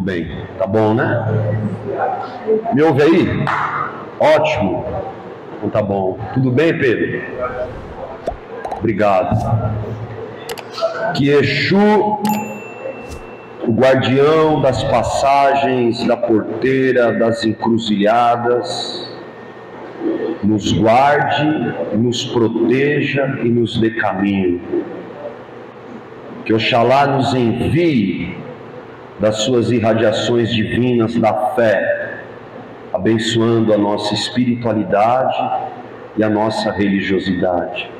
bem, tá bom, né? Me ouve aí? Ótimo. Então tá bom. Tudo bem, Pedro? Obrigado. Que Exu, o guardião das passagens, da porteira, das encruzilhadas, nos guarde, nos proteja e nos dê caminho. Que Oxalá nos envie das suas irradiações divinas da fé, abençoando a nossa espiritualidade e a nossa religiosidade.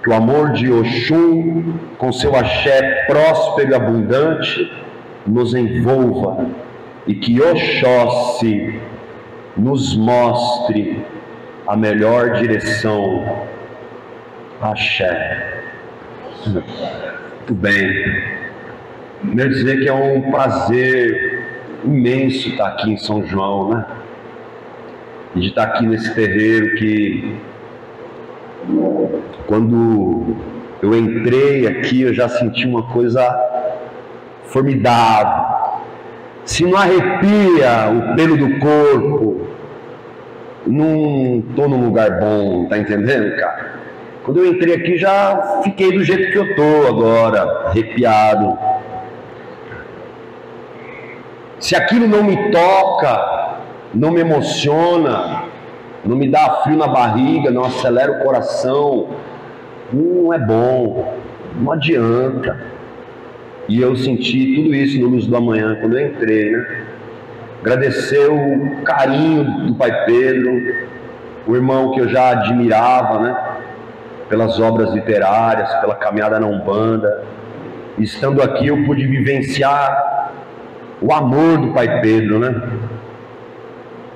Que o amor de Oxum, com seu axé próspero e abundante, nos envolva, e que Oxóssi nos mostre a melhor direção. Axé. Muito bem. Quero dizer que é um prazer imenso estar aqui em São João, né? E de estar aqui nesse terreiro que, quando eu entrei aqui, eu já senti uma coisa formidável. Se não arrepia o pelo do corpo, não estou num lugar bom, tá entendendo, cara? Quando eu entrei aqui, já fiquei do jeito que eu estou agora, arrepiado. Se aquilo não me toca, não me emociona, não me dá frio na barriga, não acelera o coração, não é bom, não adianta. E eu senti tudo isso no Luz do Amanhã, quando eu entrei, né? Agradecer o carinho do Pai Pedro, o irmão que eu já admirava, né? Pelas obras literárias, pela caminhada na Umbanda. E estando aqui eu pude vivenciar o amor do Pai Pedro, né?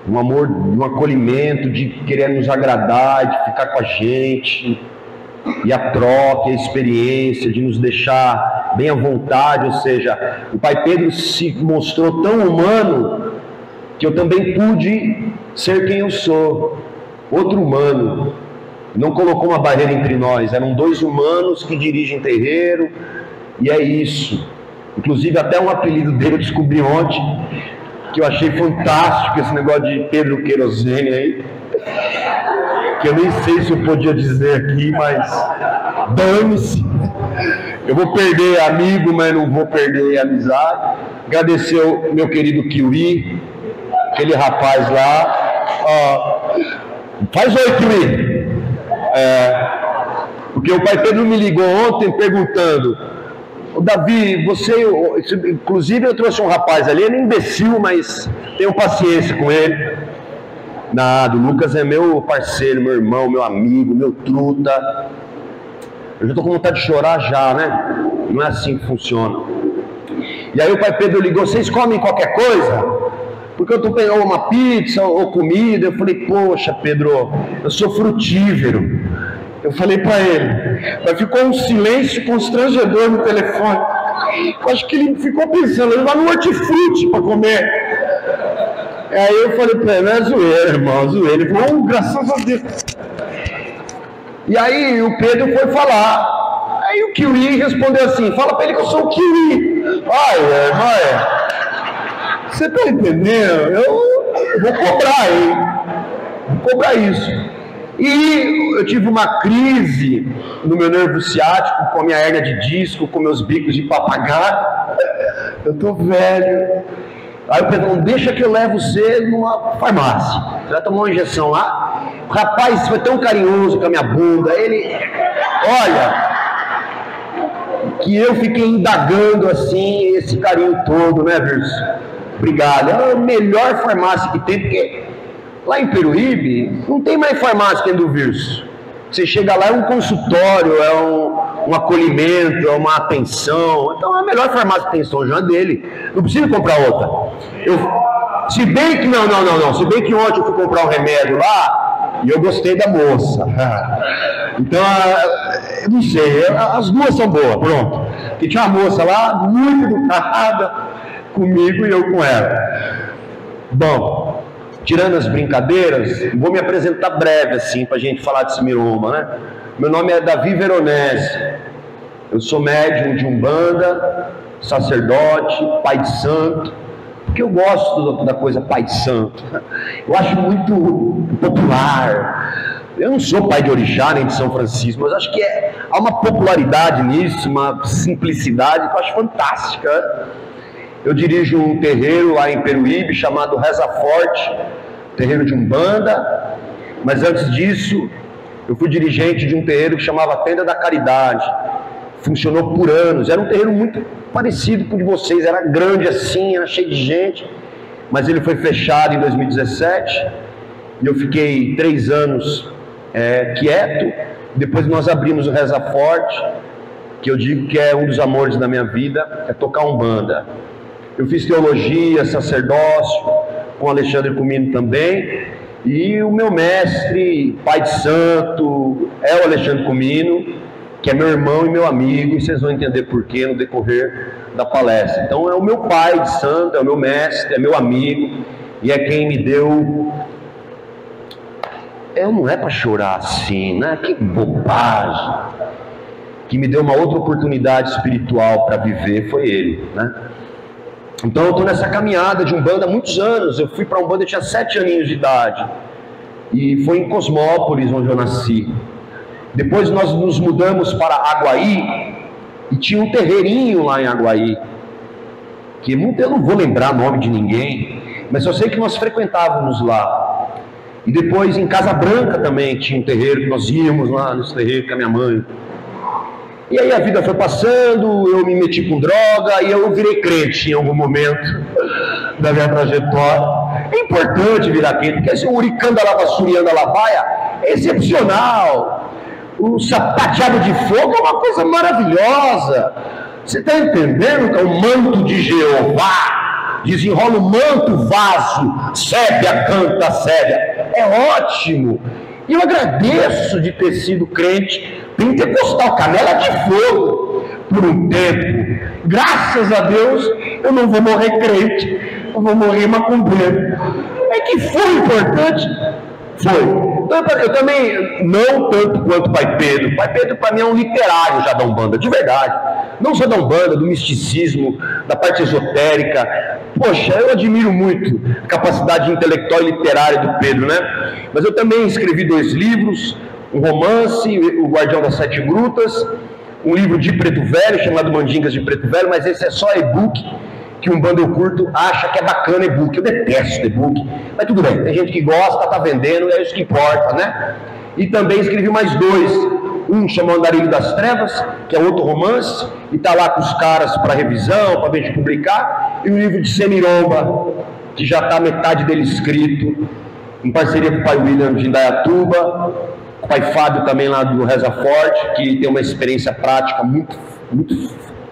Um amor, um acolhimento, de querer nos agradar, de ficar com a gente, e a troca, a experiência, de nos deixar bem à vontade. Ou seja, o Pai Pedro se mostrou tão humano que eu também pude ser quem eu sou, outro humano. Não colocou uma barreira entre nós, eram dois humanos que dirigem terreiro, e é isso. Inclusive até um apelido dele eu descobri ontem, que eu achei fantástico, esse negócio de Pedro Querosene aí, que eu nem sei se eu podia dizer aqui, mas dane-se. Eu vou perder amigo, mas não vou perder amizade. Agradecer o meu querido Kiwi, aquele rapaz lá. Faz oi, Kiwi. Porque o Pai Pedro me ligou ontem perguntando: Davi, você... Inclusive eu trouxe um rapaz ali, ele é imbecil, mas tenho paciência com ele. Nada, o Lucas é meu parceiro, meu irmão, meu amigo, meu truta. Eu já estou com vontade de chorar já, né? Não é assim que funciona. E aí o Pai Pedro ligou: vocês comem qualquer coisa? Porque eu estou pegando uma pizza ou comida. Eu falei: poxa, Pedro, eu sou frutífero. Eu falei para ele, mas ficou um silêncio constrangedor no telefone. Eu acho que ele ficou pensando, ele vai no hortifruti para comer. Aí eu falei para ele: não é zoeira, irmão, zoeira. Ele falou: graças a Deus. E aí o Pedro foi falar. Aí o Kiwi respondeu assim: fala para ele que eu sou o Kiwi. Você tá entendendo? Eu vou cobrar, hein? Vou cobrar isso. E eu tive uma crise no meu nervo ciático, com a minha hérnia de disco, com meus bicos de papagaio. Eu tô velho. Aí o Pedro: deixa que eu levo você numa farmácia. Você vai tomar uma injeção lá. O rapaz foi tão carinhoso com a minha bunda. Ele, olha, que eu fiquei indagando assim, esse carinho todo, né, Virso? Obrigado. É a melhor farmácia que tem, porque lá em Peruíbe não tem mais farmácia que a do Virso. Você chega lá, é um consultório, é um acolhimento, é uma atenção. Então a melhor farmácia que tem em São João é dele. Não precisa comprar outra. Se bem que não. Se bem que ontem eu fui comprar um remédio lá e eu gostei da moça. Então, eu não sei, as duas são boas, pronto. Porque tinha uma moça lá, muito educada comigo e eu com ela. Bom, tirando as brincadeiras, vou me apresentar breve assim, pra gente falar de Miromba, né? Meu nome é Davi Veronese. Eu sou médium de Umbanda, sacerdote, pai de santo, porque eu gosto da coisa Pai Santo. Eu acho muito popular. Eu não sou pai de orixá nem de São Francisco, mas acho que há uma popularidade nisso, uma simplicidade que eu acho fantástica. Eu dirijo um terreiro lá em Peruíbe chamado Reza Forte, terreiro de Umbanda, mas antes disso eu fui dirigente de um terreiro que chamava Tenda da Caridade. Funcionou por anos, era um terreiro muito parecido com o de vocês, era grande assim, era cheio de gente, mas ele foi fechado em 2017 e eu fiquei 3 anos quieto. Depois nós abrimos o Reza Forte, que eu digo que é um dos amores da minha vida, é tocar Umbanda. Eu fiz teologia, sacerdócio, com Alexandre Comino também, e o meu mestre, pai de santo, é o Alexandre Comino, que é meu irmão e meu amigo, e vocês vão entender porquê no decorrer da palestra. Então é o meu pai de santo, é o meu mestre, é meu amigo, e é quem me deu... não é para chorar assim, né? Que bobagem! Que me deu uma outra oportunidade espiritual para viver, foi ele, né? Então eu estou nessa caminhada de Umbanda há muitos anos. Eu fui para Umbanda, eu tinha 7 aninhos de idade, e foi em Cosmópolis onde eu nasci. Depois nós nos mudamos para Aguaí, e tinha um terreirinho lá em Aguaí, que eu não vou lembrar o nome de ninguém, mas eu sei que nós frequentávamos lá. E depois em Casa Branca também tinha um terreiro, que nós íamos lá nesse terreiro com a minha mãe. E aí a vida foi passando, eu me meti com droga e eu virei crente em algum momento da minha trajetória. É importante virar crente, porque esse Uricanda Lavassurianda Lavaia é excepcional. O sapateado de fogo é uma coisa maravilhosa. Você está entendendo que é o manto de Jeová? Desenrola o manto, vaso, sébia, canta, sébia. É ótimo. E eu agradeço de ter sido crente pentecostal, canela de fogo, por um tempo. Graças a Deus, eu não vou morrer crente, eu vou morrer macumbeiro. É que foi importante. Foi. Eu também, não tanto quanto o Pai Pedro. O Pai Pedro, para mim, é um literário já da Umbanda, de verdade. Não só da Umbanda, do misticismo, da parte esotérica. Poxa, eu admiro muito a capacidade intelectual e literária do Pedro, né? Mas eu também escrevi 2 livros, um romance, O Guardião das 7 Grutas, um livro de Preto Velho, chamado Mandingas de Preto Velho, mas esse é só e-book, que um bando eu curto acha que é bacana e-book. Eu detesto e-book, mas tudo bem, tem gente que gosta, tá vendendo, é isso que importa, né? E também escrevi mais 2, um chamado Andarilho das Trevas, que é outro romance, e tá lá com os caras para revisão, para ver de publicar, e um livro de Semiromba, que já tá metade dele escrito, em parceria com o pai William de Indaiatuba, o pai Fábio também lá do Reza Forte, que tem uma experiência prática muito,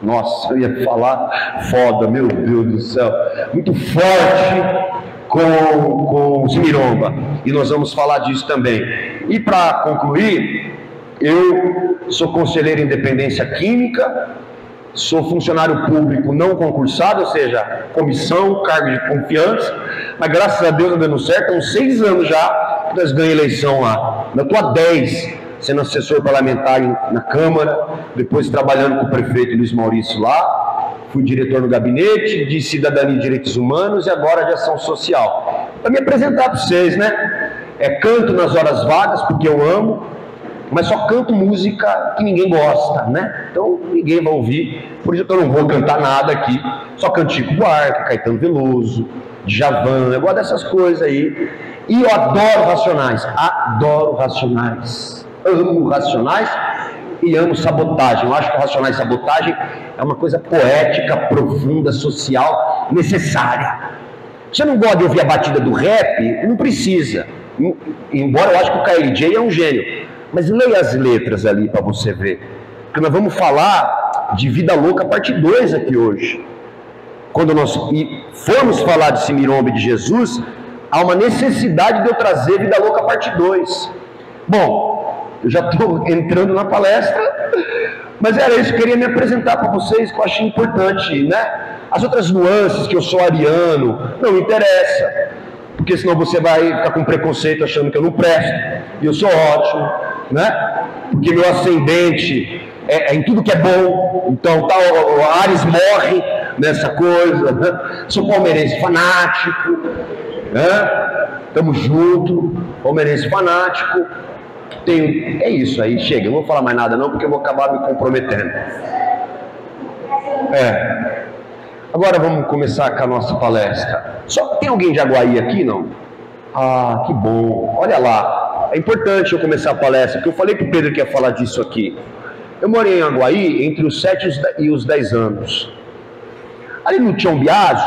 nossa, eu ia falar foda, meu Deus do céu, muito forte com o Semiromba, e nós vamos falar disso também. E para concluir, eu sou conselheiro em dependência química, sou funcionário público não concursado, ou seja, comissão, cargo de confiança, mas graças a Deus está dando certo, há uns 6 anos já que nós ganhamos eleição lá. Eu estou há 10 sendo assessor parlamentar na Câmara, depois trabalhando com o prefeito Luiz Maurício lá, fui diretor no gabinete de Cidadania e Direitos Humanos e agora de Ação Social. Para me apresentar para vocês, né? Canto nas horas vagas, porque eu amo, mas só canto música que ninguém gosta, né? Então ninguém vai ouvir, por isso que eu não vou cantar nada aqui, só canto Chico Buarque, Caetano Veloso, Djavan, eu gosto dessas coisas aí. E eu adoro Racionais, amo Racionais e amo Sabotagem. Eu acho que Racionais e Sabotagem é uma coisa poética, profunda, social, necessária. Você não gosta de ouvir a batida do rap? Não precisa. Embora eu acho que o KLJ é um gênio. Mas leia as letras ali para você ver. Porque nós vamos falar de Vida Louca, parte 2 aqui hoje. Quando nós formos falar de Semiromba e de Jesus, há uma necessidade de eu trazer Vida Louca, parte 2. Bom, eu já estou entrando na palestra, mas era isso que eu queria me apresentar para vocês, que eu achei importante, né? As outras nuances, que eu sou ariano, não interessa, porque senão você vai ficar com preconceito achando que eu não presto, e eu sou ótimo, né? Porque meu ascendente é em tudo que é bom, então tá, o Ares morre, nessa coisa, né? Sou palmeirense fanático, né? Tamo junto, palmeirense fanático. É isso aí, chega, eu não vou falar mais nada não, porque eu vou acabar me comprometendo. Agora vamos começar com a nossa palestra. Só tem alguém de Aguaí aqui, não? Ah, que bom. Olha lá, é importante eu começar a palestra, porque eu falei pro Pedro que ia falar disso aqui. Eu morei em Aguaí entre os 7 e os 10 anos. Ali no Tião Biagio,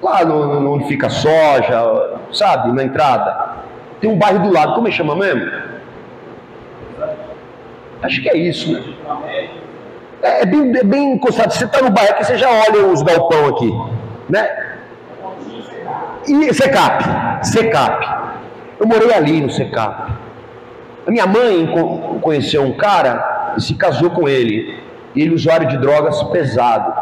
lá onde fica a soja, sabe, na entrada, tem um bairro do lado, como é que chama mesmo? Acho que é isso, né? É bem encostado. Você está no bairro aqui, você já olha os galpão aqui, né? E Secap. Eu morei ali no Secap. A minha mãe conheceu um cara e se casou com ele. E ele usuário de drogas pesado.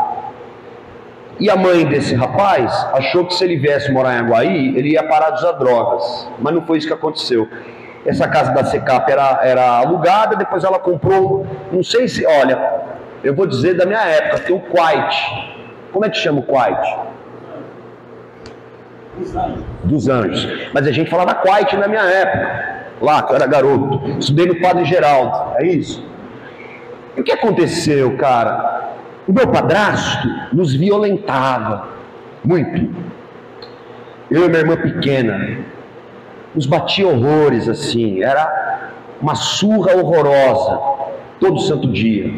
E a mãe desse rapaz achou que se ele viesse morar em Aguaí, ele ia parar de usar drogas. Mas não foi isso que aconteceu. Essa casa da Secap era alugada, depois ela comprou, não sei se, olha, eu vou dizer da minha época, tem o Quite. Como é que chama o Quite? Dos Anjos. Mas a gente falava Quite na minha época, lá que eu era garoto. Estudei no Padre Geraldo, é isso? E o que aconteceu, cara? O meu padrasto nos violentava muito. Eu e minha irmã pequena, nos batia horrores assim, era uma surra horrorosa, todo santo dia.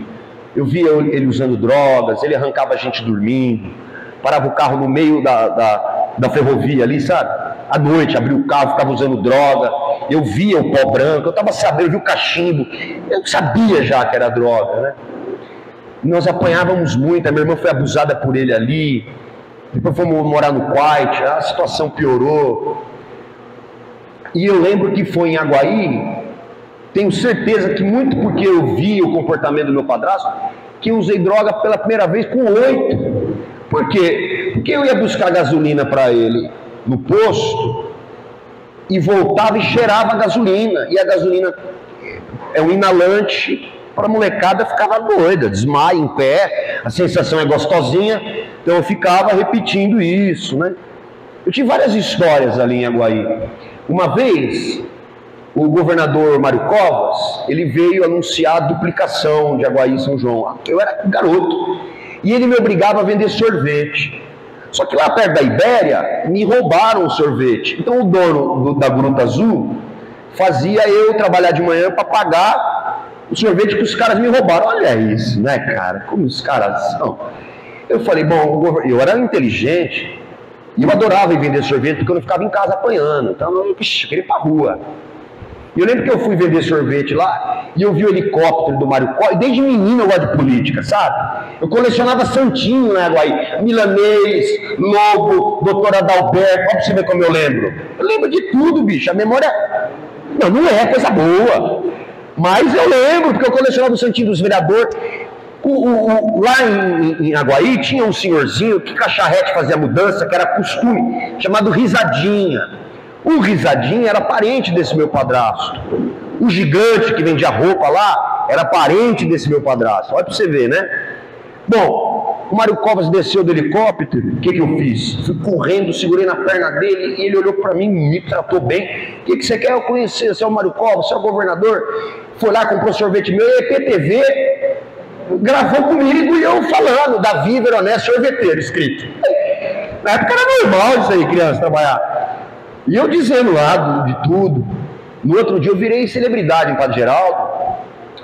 Eu via ele usando drogas, ele arrancava a gente dormindo, parava o carro no meio da ferrovia ali, sabe? À noite, abria o carro, ficava usando droga, eu via o pó branco, eu estava sabendo, eu via o cachimbo, eu sabia já que era droga, né? Nós apanhávamos muito, a minha irmã foi abusada por ele ali, depois fomos morar no Quite, a situação piorou. E eu lembro que foi em Aguaí, tenho certeza que muito porque eu vi o comportamento do meu padrasto, que eu usei droga pela primeira vez com 8. Por quê? Porque eu ia buscar gasolina para ele no posto e voltava e cheirava a gasolina. E a gasolina é um inalante para a molecada, ficava doida, desmaia em pé, a sensação é gostosinha, então eu ficava repetindo isso, né? Eu tive várias histórias ali em Aguaí. Uma vez, o governador Mário Covas, ele veio anunciar a duplicação de Aguaí e São João. Eu era garoto, e ele me obrigava a vender sorvete. Só que lá perto da Ibéria, me roubaram o sorvete. Então o dono da Gruta Azul fazia eu trabalhar de manhã para pagar o sorvete que os caras me roubaram. Olha isso, né, cara? Como os caras são. Eu falei, bom, eu era inteligente, e eu adorava ir vender sorvete porque eu não ficava em casa apanhando. Então eu queria ir pra rua. E eu lembro que eu fui vender sorvete lá e eu vi o helicóptero do Mário Covas. E desde menino eu gosto de política, sabe? Eu colecionava santinho na Aguaí. Milanês, Lobo, Doutor Adalberto. Olha pra você ver como eu lembro. Eu lembro de tudo, bicho. A memória não é coisa boa. Mas eu lembro, porque eu colecionava o santinho dos vereadores. Lá em Aguaí tinha um senhorzinho que com a charrete fazia mudança, que era costume, chamado Risadinha. O Risadinha era parente desse meu padrasto. O gigante que vendia roupa lá era parente desse meu padrasto. Olha pra você ver, né? Bom, o Mário Covas desceu do helicóptero. O que eu fiz? Fui correndo, segurei na perna dele e ele olhou pra mim, me tratou bem. O que você quer? Eu conhecer, você é o Mário Covas, você é o governador. Foi lá, comprou sorvete meu, EPTV, gravou comigo e eu falando da Viva Honesto Sorveteiro, escrito. Na época era normal isso aí, criança, trabalhar. E eu dizendo lá de tudo. No outro dia eu virei celebridade em Padre Geraldo.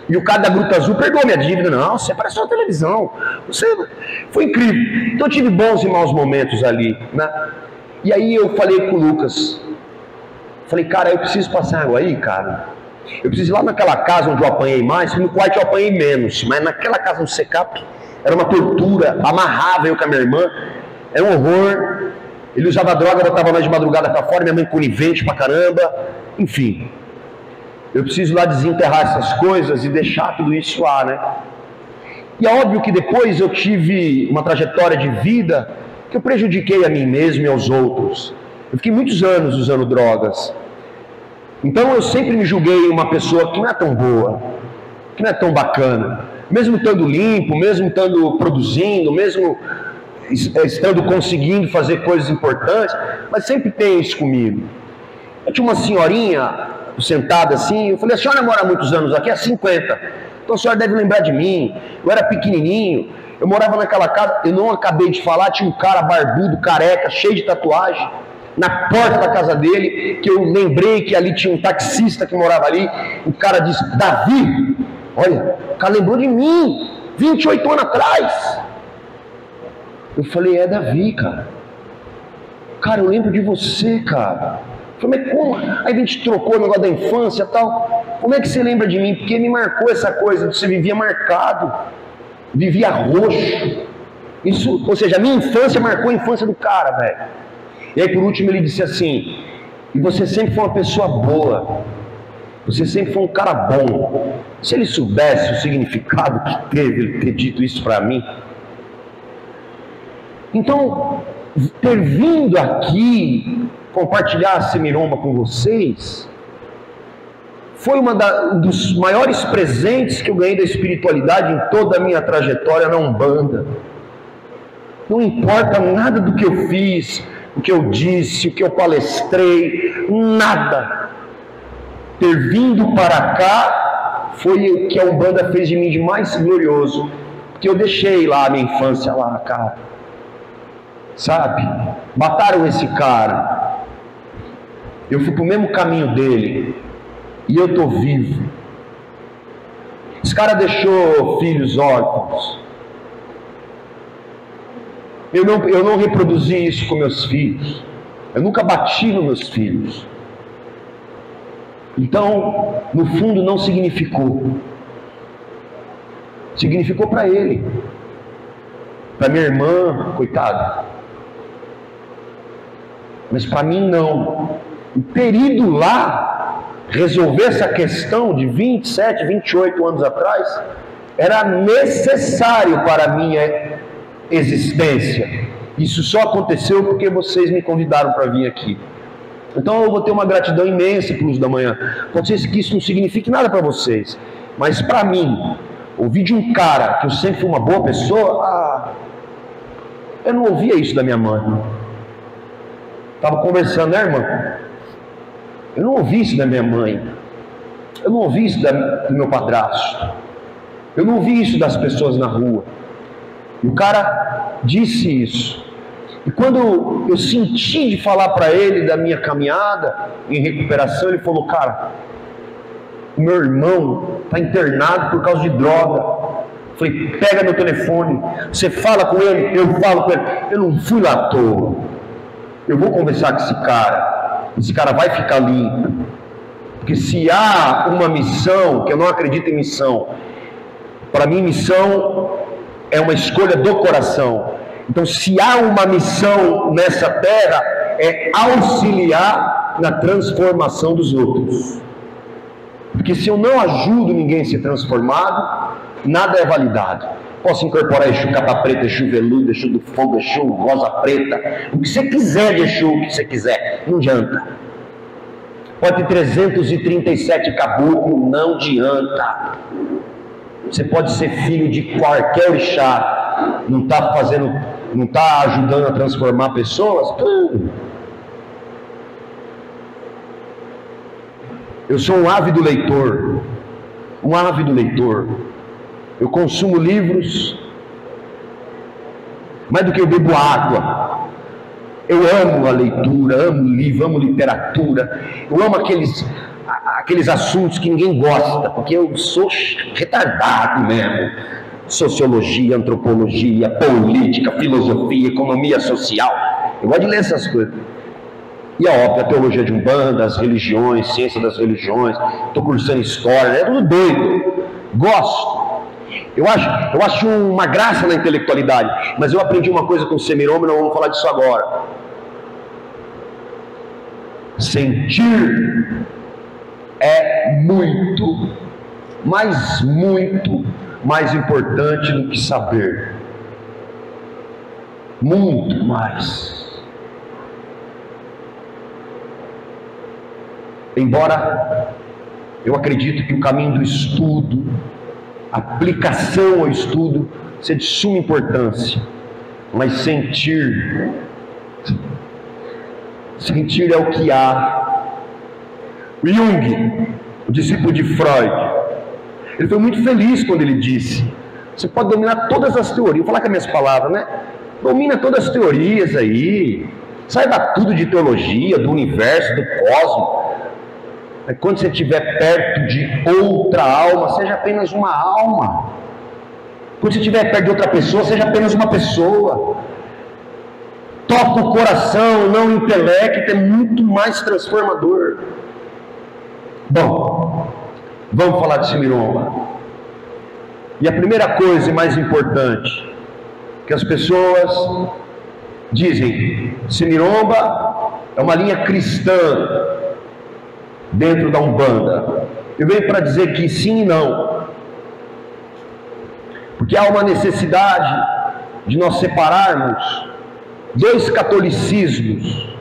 E o cara da Gruta Azul perdoou minha dívida. Não, você apareceu na televisão. Foi incrível. Então eu tive bons e maus momentos ali, né? E aí eu falei com o Lucas. Falei, cara, eu preciso passar água aí, cara. Eu preciso ir lá naquela casa onde eu apanhei mais. No quarto eu apanhei menos. Mas naquela casa no Secap era uma tortura. Amarrava eu com a minha irmã. Era um horror. Ele usava droga, botava nós de madrugada pra fora, minha mãe conivente pra caramba. Enfim, eu preciso lá desenterrar essas coisas e deixar tudo isso lá, né? E é óbvio que depois eu tive uma trajetória de vida que eu prejudiquei a mim mesmo e aos outros. Eu fiquei muitos anos usando drogas. Então eu sempre me julguei uma pessoa que não é tão boa, que não é tão bacana. mesmo estando limpo, mesmo estando produzindo, mesmo estando conseguindo fazer coisas importantes, mas sempre tem isso comigo. Eu tinha uma senhorinha sentada assim, eu falei, a senhora mora há muitos anos aqui? Há 50. Então a senhora deve lembrar de mim, eu era pequenininho, eu morava naquela casa, eu não acabei de falar, tinha um cara barbudo, careca, cheio de tatuagem, na porta da casa dele, que eu lembrei que ali tinha um taxista que morava ali, o cara disse, Davi, olha, o cara lembrou de mim, 28 anos atrás. Eu falei, é Davi, cara. Cara, eu lembro de você, cara. Eu falei, mas como? Aí a gente trocou o negócio da infância e tal. Como é que você lembra de mim? Porque me marcou essa coisa, você vivia marcado, vivia roxo. Isso, ou seja, a minha infância marcou a infância do cara, velho. E aí por último ele disse assim, e você sempre foi uma pessoa boa, você sempre foi um cara bom. Se ele soubesse o significado que teve ele ter dito isso para mim. Então, ter vindo aqui compartilhar a Semiromba com vocês foi um dos maiores presentes que eu ganhei da espiritualidade em toda a minha trajetória na Umbanda. Não importa nada do que eu fiz, o que eu disse, o que eu palestrei, nada. Ter vindo para cá foi o que a Umbanda fez de mim de mais glorioso, porque eu deixei lá a minha infância lá, cara. Sabe? Mataram esse cara. Eu fui pro mesmo caminho dele. E eu tô vivo. Esse cara deixou filhos órfãos. Eu não reproduzi isso com meus filhos. Eu nunca bati nos meus filhos. Então, no fundo, não significou. Significou para ele. Para minha irmã, coitada. Mas para mim não. O ter ido lá resolver essa questão de 27, 28 anos atrás era necessário para a minha existência. Isso só aconteceu porque vocês me convidaram para vir aqui. Então eu vou ter uma gratidão imensa para Luz da Manhã. Pode ser que isso não signifique nada para vocês, mas para mim, ouvir de um cara que eu sempre fui uma boa pessoa, eu não ouvia isso da minha mãe. Estava conversando, né, irmã? Eu não ouvi isso da minha mãe. Eu não ouvi isso do meu padrasto. Eu não ouvi isso das pessoas na rua. E o cara disse isso. E quando eu senti de falar para ele da minha caminhada em recuperação, ele falou, cara, o meu irmão está internado por causa de droga. Eu falei, pega meu telefone, você fala com ele, eu falo com ele. Eu não fui lá à toa. Eu vou conversar com esse cara vai ficar limpo. Porque se há uma missão, que eu não acredito em missão, para mim missão é uma escolha do coração. Então se há uma missão nessa terra, é auxiliar na transformação dos outros. Porque se eu não ajudo ninguém a ser transformado, nada é validado. Posso incorporar Exu capa preta, Exu veludo, Exu do fogo, Exu rosa preta, o que você quiser de Exu, o que você quiser, não adianta. Pode ter 337 caboclos, não adianta. Você pode ser filho de qualquer orixá, não está ajudando a transformar pessoas? Eu sou um ávido leitor, Eu consumo livros, mais do que eu bebo água. Eu amo a leitura, amo livro, amo literatura. Eu amo aqueles assuntos que ninguém gosta, porque eu sou retardado mesmo. Sociologia, antropologia, política, filosofia, economia social. Eu gosto de ler essas coisas. E é óbvio, a teologia de Umbanda, as religiões, ciência das religiões. Estou cursando história, é tudo doido. Gosto. Eu acho uma graça na intelectualidade, mas eu aprendi uma coisa com o Semiromba e não vamos falar disso agora. Sentir é muito mais importante do que saber. Muito mais. Embora eu acredito que o caminho do estudo aplicação ao estudo, isso é de suma importância. Mas sentir é o que há. O Jung, o discípulo de Freud, ele foi muito feliz quando ele disse: você pode dominar todas as teorias, vou falar com as minhas palavras, né? Domina todas as teorias aí, saiba tudo de teologia, do universo, do cosmos. Mas quando você estiver perto de outra alma, seja apenas uma alma. Quando você estiver perto de outra pessoa, seja apenas uma pessoa. Toca o coração, não o intelecto, é muito mais transformador. Bom, vamos falar de Semiromba. E a primeira coisa e mais importante, que as pessoas dizem, Semiromba é uma linha cristã dentro da Umbanda. Eu venho para dizer que sim e não. Porque há uma necessidade de nós separarmos dois catolicismos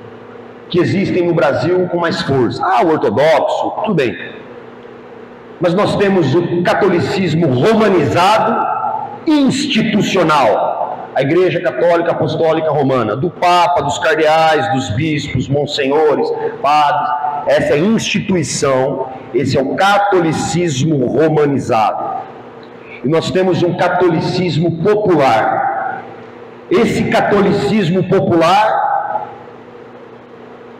que existem no Brasil com mais força. O ortodoxo, tudo bem. Mas nós temos o catolicismo romanizado institucional. A Igreja Católica Apostólica Romana, do Papa, dos cardeais, dos bispos, monsenhores, padres. Essa é a instituição, esse é o catolicismo romanizado. E nós temos um catolicismo popular. Esse catolicismo popular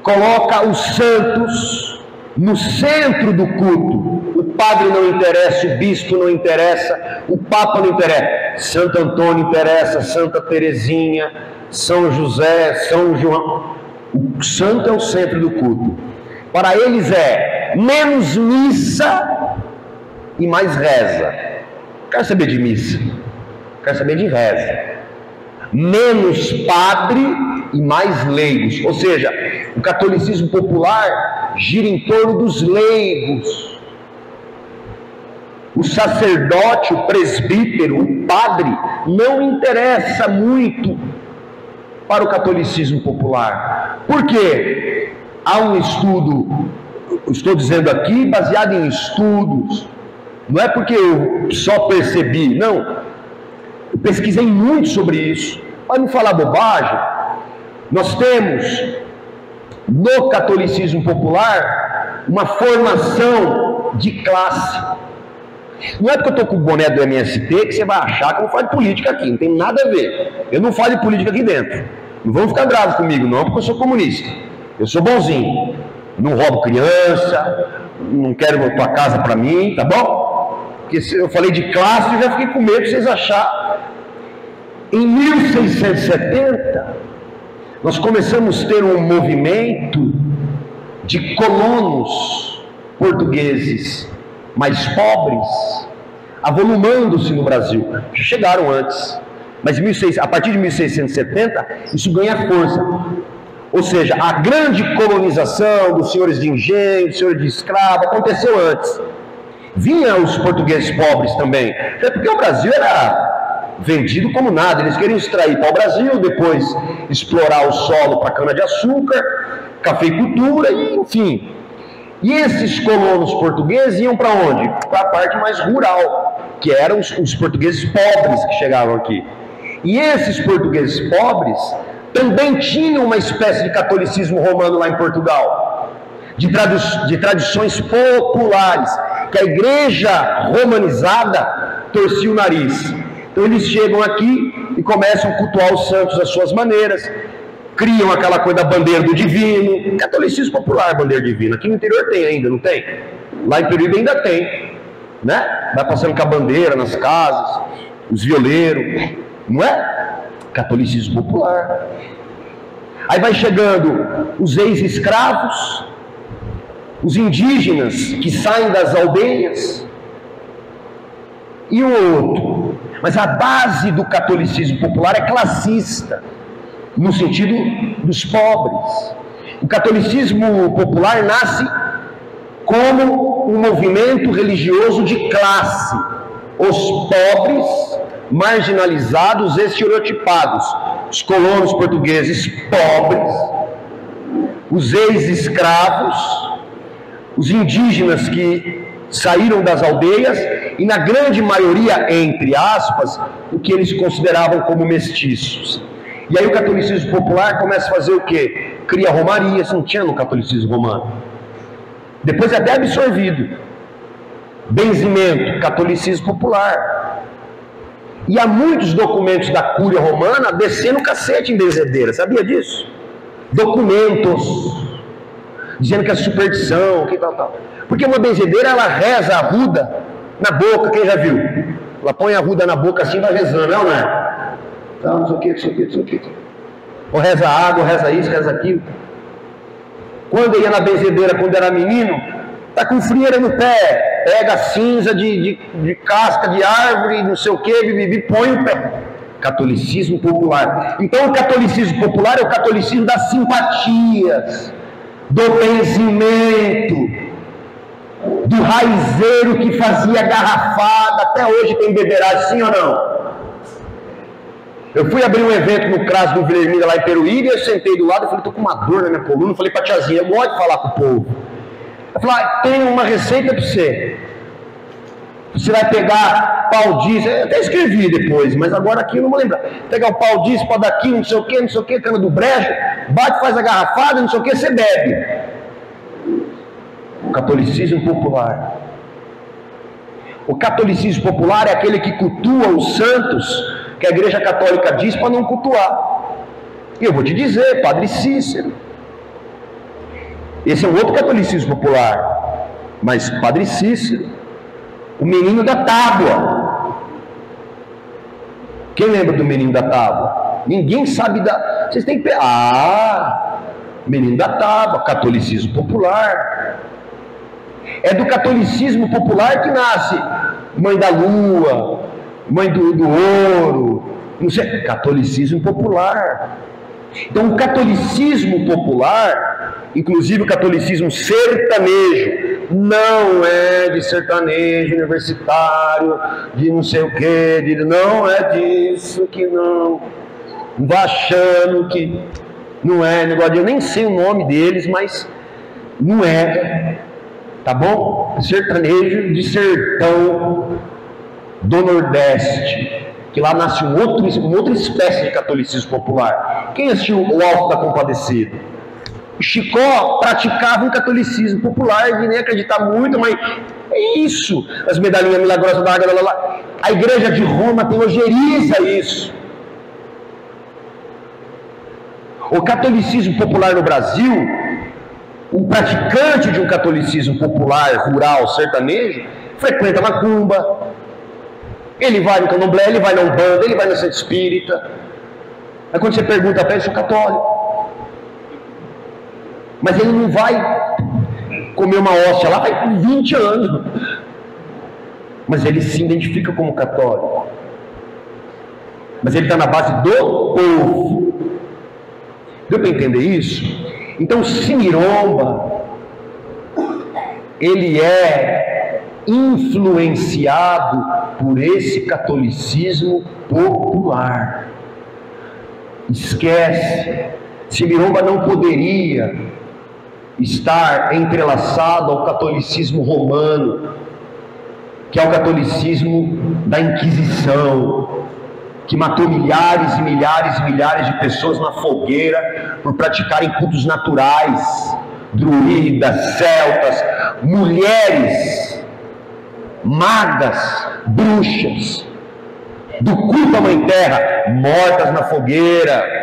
coloca os santos no centro do culto. O padre não interessa, o bispo não interessa, o papa não interessa. Santo Antônio interessa, Santa Teresinha, São José, São João. O santo é o centro do culto. Para eles é menos missa e mais reza. Quero saber de missa, quero saber de reza. Menos padre e mais leigos. Ou seja, o catolicismo popular gira em torno dos leigos. O sacerdote, o presbítero, o padre não interessa muito para o catolicismo popular. Por quê? Há um estudo, estou dizendo aqui, baseado em estudos. Não é porque eu só percebi, não. Eu pesquisei muito sobre isso. Para não falar bobagem, nós temos no catolicismo popular uma formação de classe. Não é porque eu estou com o boné do MST que você vai achar que eu não falo de política aqui. Não tem nada a ver. Eu não falo de política aqui dentro. Não vão ficar bravos comigo, não, porque eu sou comunista. Eu sou bonzinho. Não roubo criança, não quero tua casa para mim, tá bom? Porque se eu falei de classe, eu já fiquei com medo de vocês acharem. Em 1670, nós começamos a ter um movimento de colonos portugueses mais pobres, avolumando-se no Brasil. Chegaram antes, mas a partir de 1670, isso ganha força. Ou seja, a grande colonização dos senhores de engenho, dos senhores de escravo, aconteceu antes. Vinham os portugueses pobres também, até porque o Brasil era vendido como nada. Eles queriam extrair para o Brasil, depois explorar o solo para cana-de-açúcar, cafeicultura, e enfim. E esses colonos portugueses iam para onde? Para a parte mais rural, que eram os portugueses pobres que chegavam aqui. E esses portugueses pobres também tinham uma espécie de catolicismo romano lá em Portugal, de tradições populares, que a igreja romanizada torcia o nariz. Então eles chegam aqui e começam a cultuar os santos às suas maneiras, criam aquela coisa da bandeira do divino, catolicismo popular, bandeira divina. Aqui no interior tem ainda, não tem? Lá em Peruíbe ainda tem, né? Vai passando com a bandeira nas casas, os violeiros, não é? Catolicismo popular. Aí vai chegando os ex-escravos, os indígenas que saem das aldeias, e o outro. Mas a base do catolicismo popular é classista, no sentido dos pobres. O catolicismo popular nasce como um movimento religioso de classe. Os pobres, marginalizados, estereotipados. Os colonos portugueses pobres, os ex-escravos, os indígenas que saíram das aldeias e na grande maioria, entre aspas, o que eles consideravam como mestiços. E aí o catolicismo popular começa a fazer o quê? Cria romaria, isso não tinha no catolicismo romano. Depois é até absorvido. Benzimento, catolicismo popular. E há muitos documentos da Cúria Romana descendo o cacete em benzedeira, sabia disso? Documentos dizendo que é superstição, que tal. Porque uma benzedeira, ela reza a arruda na boca, quem já viu? Ela põe a arruda na boca assim e vai rezando, não é? Então, não sei o que. Ou reza água, reza isso, reza aquilo. Quando eu ia na benzedeira, quando era menino, tá com frieira no pé, pega cinza de casca de árvore, não sei o que, põe o pé. Catolicismo popular. Então o catolicismo popular é o catolicismo das simpatias, do benzimento, do raizeiro que fazia garrafada. Até hoje tem beberagem, sim ou não? Eu fui abrir um evento no CRAS do Vila Ermida, lá em Peruíbe, eu sentei do lado e falei, tô com uma dor na minha coluna. Eu falei pra tiazinha, eu gosto de falar com o povo. Eu falei, tem uma receita pra você. Você vai pegar pau disso, eu até escrevi depois, mas agora aqui eu não vou lembrar. Pegar o pau disso, pau daqui, não sei o que, cana do brejo, bate, faz a garrafada, não sei o que, você bebe. O catolicismo popular. O catolicismo popular é aquele que cultua os santos, que a Igreja Católica diz para não cultuar. E eu vou te dizer, Padre Cícero. Esse é um outro catolicismo popular. Mas Padre Cícero, o menino da tábua. Quem lembra do menino da tábua? Ninguém sabe da... Vocês têm que... menino da tábua, catolicismo popular. É do catolicismo popular que nasce Mãe da Lua, Mãe do Ouro, não sei, catolicismo popular. Então o catolicismo popular, inclusive o catolicismo sertanejo, não é de sertanejo universitário, de não sei o que, não é disso que não vai achando que não é negócio de, eu nem sei o nome deles, mas não é, tá bom? Sertanejo de sertão do Nordeste, que lá nasce uma outra espécie de catolicismo popular. Quem assistiu o Alto da Compadecida? O Chicó praticava um catolicismo popular, de nem acreditar muito, mas é isso. As medalhinhas milagrosas da água, lá. A Igreja de Roma teologiza isso. O catolicismo popular no Brasil, o praticante de um catolicismo popular, rural, sertanejo, frequenta macumba, ele vai no candomblé, ele vai na Umbanda, ele vai no centro espírita. Aí quando você pergunta para ele, eu sou católico. Mas ele não vai comer uma hóstia lá, vai com 20 anos. Mas ele se identifica como católico. Mas ele está na base do povo. Deu para entender isso? Então, Simiromba, ele é influenciado por esse catolicismo popular. Esquece, Simiromba não poderia estar entrelaçado ao catolicismo romano, que é o catolicismo da Inquisição, que matou milhares e milhares e milhares de pessoas na fogueira por praticarem cultos naturais, druidas, celtas, mulheres, magas, bruxas, do culto à Mãe Terra, mortas na fogueira.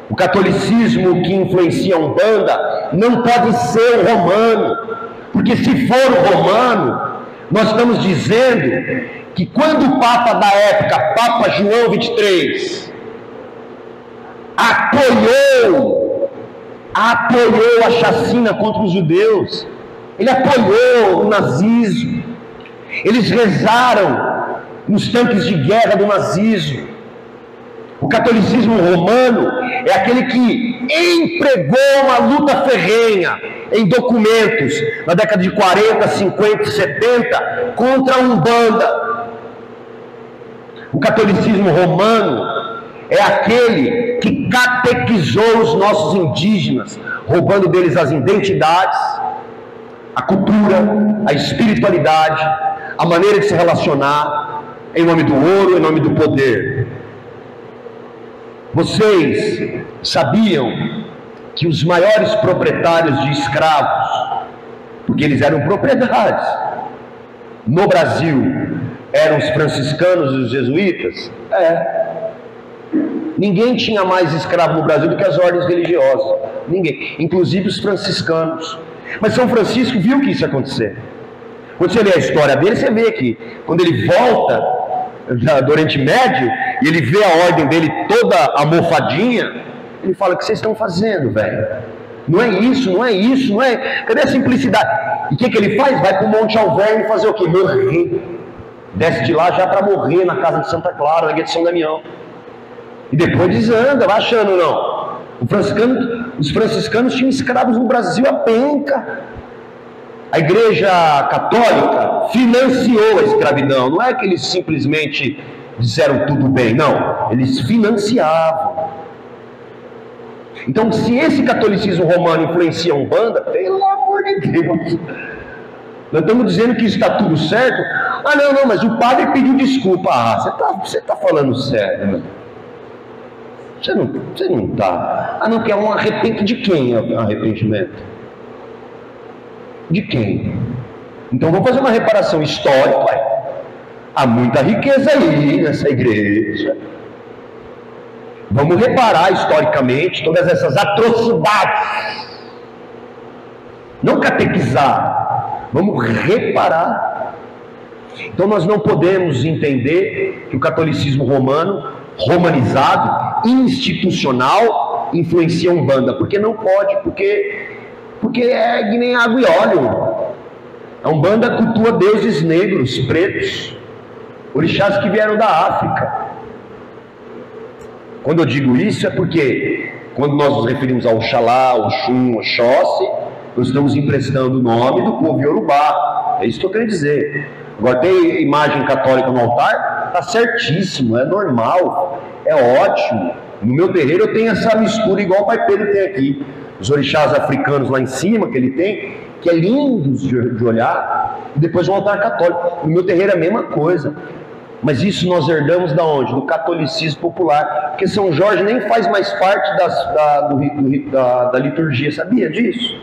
O catolicismo que influencia a Umbanda não pode ser o romano, porque se for o romano, nós estamos dizendo que quando o Papa da época, Papa João 23, apoiou a chacina contra os judeus, ele apoiou o nazismo, eles rezaram nos tanques de guerra do nazismo. O catolicismo romano é aquele que empregou uma luta ferrenha em documentos na década de 40, 50 e 70 contra a Umbanda. O catolicismo romano é aquele que catequizou os nossos indígenas, roubando deles as identidades, a cultura, a espiritualidade, a maneira de se relacionar, em nome do ouro, em nome do poder. Vocês sabiam que os maiores proprietários de escravos, porque eles eram propriedades, no Brasil, eram os franciscanos e os jesuítas? Ninguém tinha mais escravo no Brasil do que as ordens religiosas. Ninguém, inclusive os franciscanos. Mas São Francisco viu que isso ia acontecer. Quando você lê a história dele, você vê que quando ele volta do Oriente Médio e ele vê a ordem dele toda amofadinha, ele fala: o que vocês estão fazendo, velho? Não é isso, não é isso, não é. Cadê a simplicidade? E o que ele faz? Vai para o Monte Alverne fazer o quê? Morrer. Desce de lá já para morrer na casa de Santa Clara, na igreja de São Damião. E depois desanda, vai achando não. Os franciscanos tinham escravos no Brasil a penca. A igreja católica financiou a escravidão. Não é que eles simplesmente disseram tudo bem, não. Eles financiavam. Então, se esse catolicismo romano influencia a Umbanda, pelo amor de Deus, nós estamos dizendo que isso está tudo certo. Ah, não, mas o padre pediu desculpa. Ah, você tá falando sério, né? Você não está. Ah, não, que é um arrependimento. De quem é o arrependimento? De quem? Então vamos fazer uma reparação histórica. Há muita riqueza aí nessa igreja. Vamos reparar historicamente todas essas atrocidades. Não catequizar. Vamos reparar. Então nós não podemos entender que o catolicismo romano, romanizado, institucional, influencia a Umbanda, porque não pode, porque é que nem água e óleo. A Umbanda cultua deuses negros, pretos, orixás que vieram da África. Quando eu digo isso é porque quando nós nos referimos ao Oxalá, Oxum, Oxóssi, nós estamos emprestando o nome do povo Yorubá. É isso que eu quero dizer. Agora, tem imagem católica no altar? Está certíssimo, é normal, é ótimo. No meu terreiro eu tenho essa mistura igual o Pai Pedro tem aqui. Os orixás africanos lá em cima que ele tem, que é lindo de olhar, e depois um altar católico. No meu terreiro é a mesma coisa. Mas isso nós herdamos da onde? Do catolicismo popular. Porque São Jorge nem faz mais parte da liturgia, sabia disso?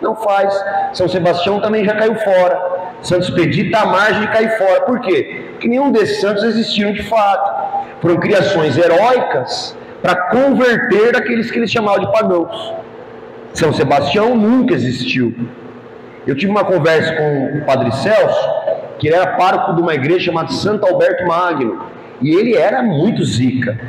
Não faz. São Sebastião também já caiu fora. Santo Expedito está à margem de cair fora. Por quê? Porque nenhum desses santos existiram de fato. Foram criações heróicas para converter aqueles que eles chamavam de pagãos. São Sebastião nunca existiu. Eu tive uma conversa com o Padre Celso, que ele era pároco de uma igreja chamada Santo Alberto Magno, e ele era muito zica.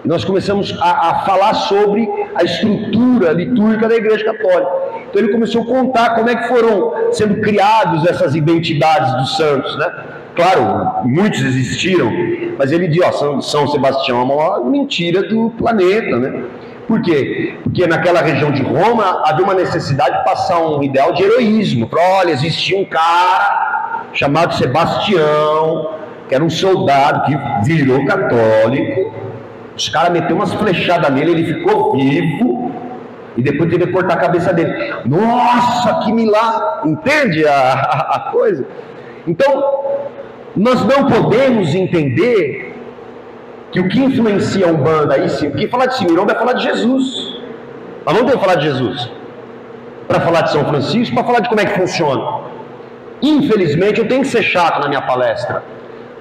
Nós começamos a falar sobre a estrutura litúrgica da igreja católica. Então ele começou a contar como é que foram sendo criados essas identidades dos santos, né? Claro, muitos existiram, mas ele diz, São Sebastião é uma mentira do planeta, né? Por quê? Porque naquela região de Roma havia uma necessidade de passar um ideal de heroísmo. Olha, existia um cara chamado Sebastião, que era um soldado que virou católico. Os caras meteram umas flechadas nele, ele ficou vivo, e depois teve que cortar a cabeça dele. Nossa, que milagre! Entende a coisa? Então, nós não podemos entender que o que influencia a Umbanda aí sim, porque falar de Simiromba é falar de Jesus. Nós não temos que falar de Jesus para falar de São Francisco, para falar de como é que funciona. Infelizmente, eu tenho que ser chato na minha palestra,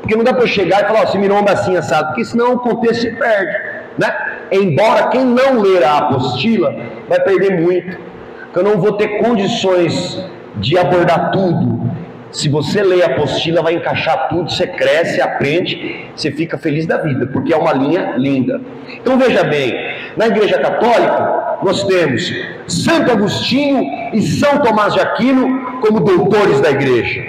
porque não dá para eu chegar e falar, Simiromba é assim, assado, porque senão o contexto se perde, né? Embora quem não ler a apostila vai perder muito, porque eu não vou ter condições de abordar tudo. Se você lê a apostila, vai encaixar tudo, você cresce, aprende, você fica feliz da vida, porque é uma linha linda. Então veja bem, na Igreja Católica, nós temos Santo Agostinho e São Tomás de Aquino como doutores da Igreja.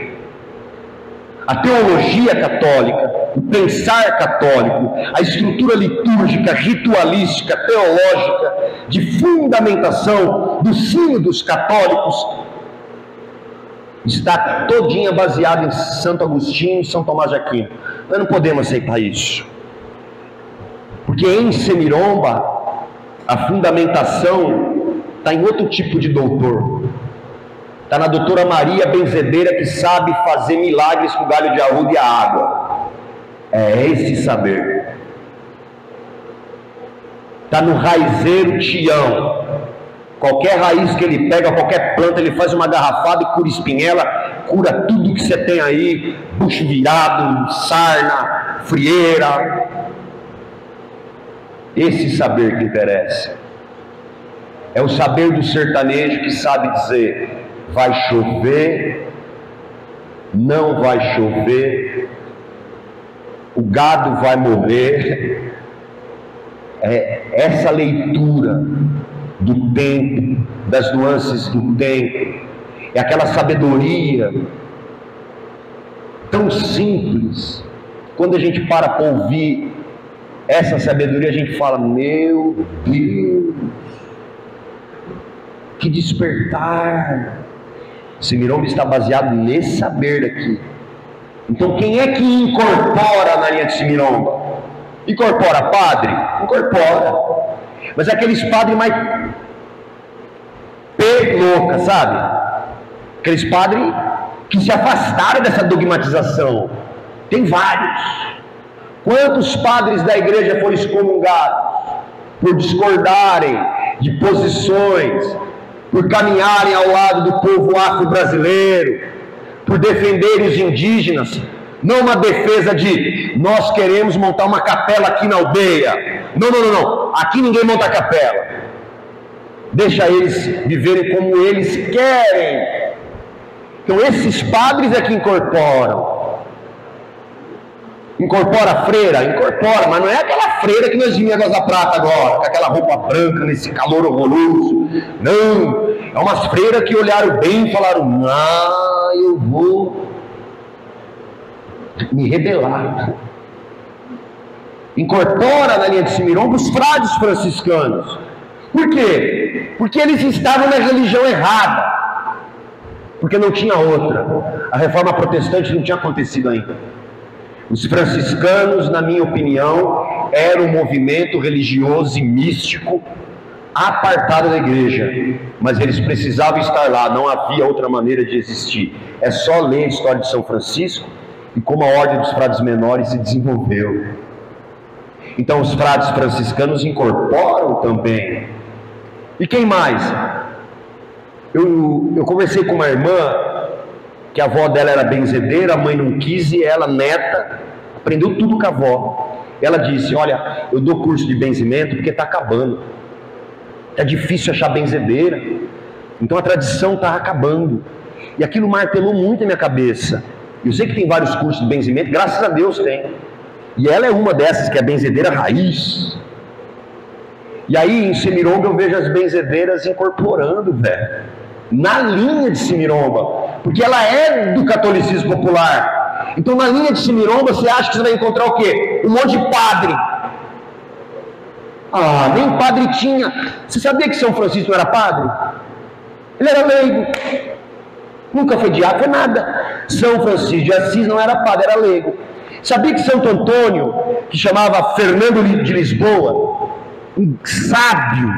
A teologia católica, o pensar católico, a estrutura litúrgica, ritualística, teológica, de fundamentação do sino dos católicos, está todinha baseada em Santo Agostinho e São Tomás de Aquino. Nós não podemos aceitar isso. Porque em Semiromba, a fundamentação está em outro tipo de doutor. Está na doutora Maria Benzedeira, que sabe fazer milagres com o galho de arruda e a água. É esse saber. Está no raizeiro Tião. Qualquer raiz que ele pega, qualquer planta, ele faz uma garrafada e cura espinhela, cura tudo que você tem aí, bucho virado, sarna, frieira. Esse saber que interessa. É o saber do sertanejo que sabe dizer: vai chover, não vai chover, o gado vai morrer. É essa leitura do tempo, das nuances do tempo, é aquela sabedoria tão simples. Quando a gente para ouvir essa sabedoria, a gente fala: meu Deus, que despertar! Semiromba está baseado nesse saber aqui. Então quem é que incorpora na linha de Semiromba? Incorpora padre? Incorpora. Mas aqueles padres mais louca, sabe? Aqueles padres que se afastaram dessa dogmatização. Tem vários. Quantos padres da igreja foram excomungados por discordarem de posições, por caminharem ao lado do povo afro-brasileiro, por defender os indígenas? Não uma defesa de nós queremos montar uma capela aqui na aldeia. Não, não, não, não. Aqui ninguém monta capela. Deixa eles viverem como eles querem. Então esses padres é que incorporam. Incorpora a freira? Incorpora, mas não é aquela freira que nós vimos em Águas da Prata agora, com aquela roupa branca, nesse calor horroroso. Não, é umas freiras que olharam bem e falaram: ah, eu vou me rebelar. Incorpora na linha de Semiromba os frades franciscanos. Por quê? Porque eles estavam na religião errada. Porque não tinha outra. A reforma protestante não tinha acontecido ainda. Os franciscanos, na minha opinião, eram um movimento religioso e místico apartado da igreja, mas eles precisavam estar lá, não havia outra maneira de existir. É só ler a história de São Francisco e como a ordem dos frades menores se desenvolveu. Então os frades franciscanos incorporam também. E quem mais? Eu conversei com uma irmã que a avó dela era benzedeira, a mãe não quis, e ela, neta, aprendeu tudo com a avó. Ela disse: olha, eu dou curso de benzimento porque está acabando. É difícil achar benzedeira. Então a tradição está acabando. E aquilo martelou muito na minha cabeça. Eu sei que tem vários cursos de benzimento, graças a Deus tem. E ela é uma dessas, que é a benzedeira raiz. E aí em Semiromba eu vejo as benzedeiras incorporando, velho, na linha de Semiromba, porque ela é do catolicismo popular. Então na linha de Semiromba você acha que você vai encontrar o quê? Um monte de padre. Ah, nem padre tinha. Você sabia que São Francisco não era padre? Ele era leigo. Nunca foi diácono, foi nada. São Francisco de Assis não era padre, era leigo. Sabia que Santo Antônio, que chamava Fernando de Lisboa, um sábio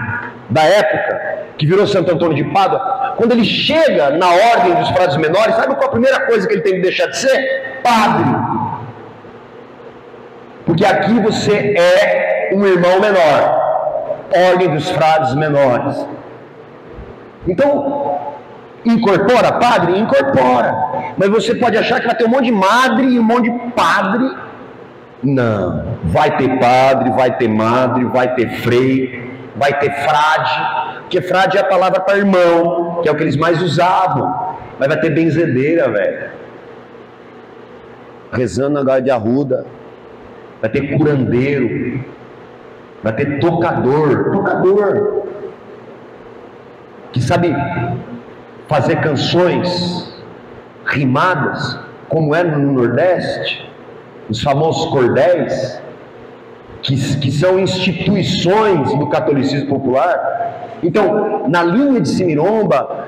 da época, que virou Santo Antônio de Pádua, quando ele chega na ordem dos frades menores, sabe qual a primeira coisa que ele tem que deixar de ser? Padre. Porque aqui você é um irmão menor, ordem dos frades menores. Então, incorpora padre? Incorpora. Mas você pode achar que vai ter um monte de madre e um monte de padre. Não. Vai ter padre, vai ter madre, vai ter frei, vai ter frade. Porque frade é a palavra para irmão, que é o que eles mais usavam. Mas vai ter benzedeira, velho, rezando na galha de arruda. Vai ter curandeiro. Vai ter tocador. Tocador. Que sabe fazer canções rimadas, como é no Nordeste, os famosos cordéis, que são instituições do catolicismo popular. Então, na linha de Semiromba,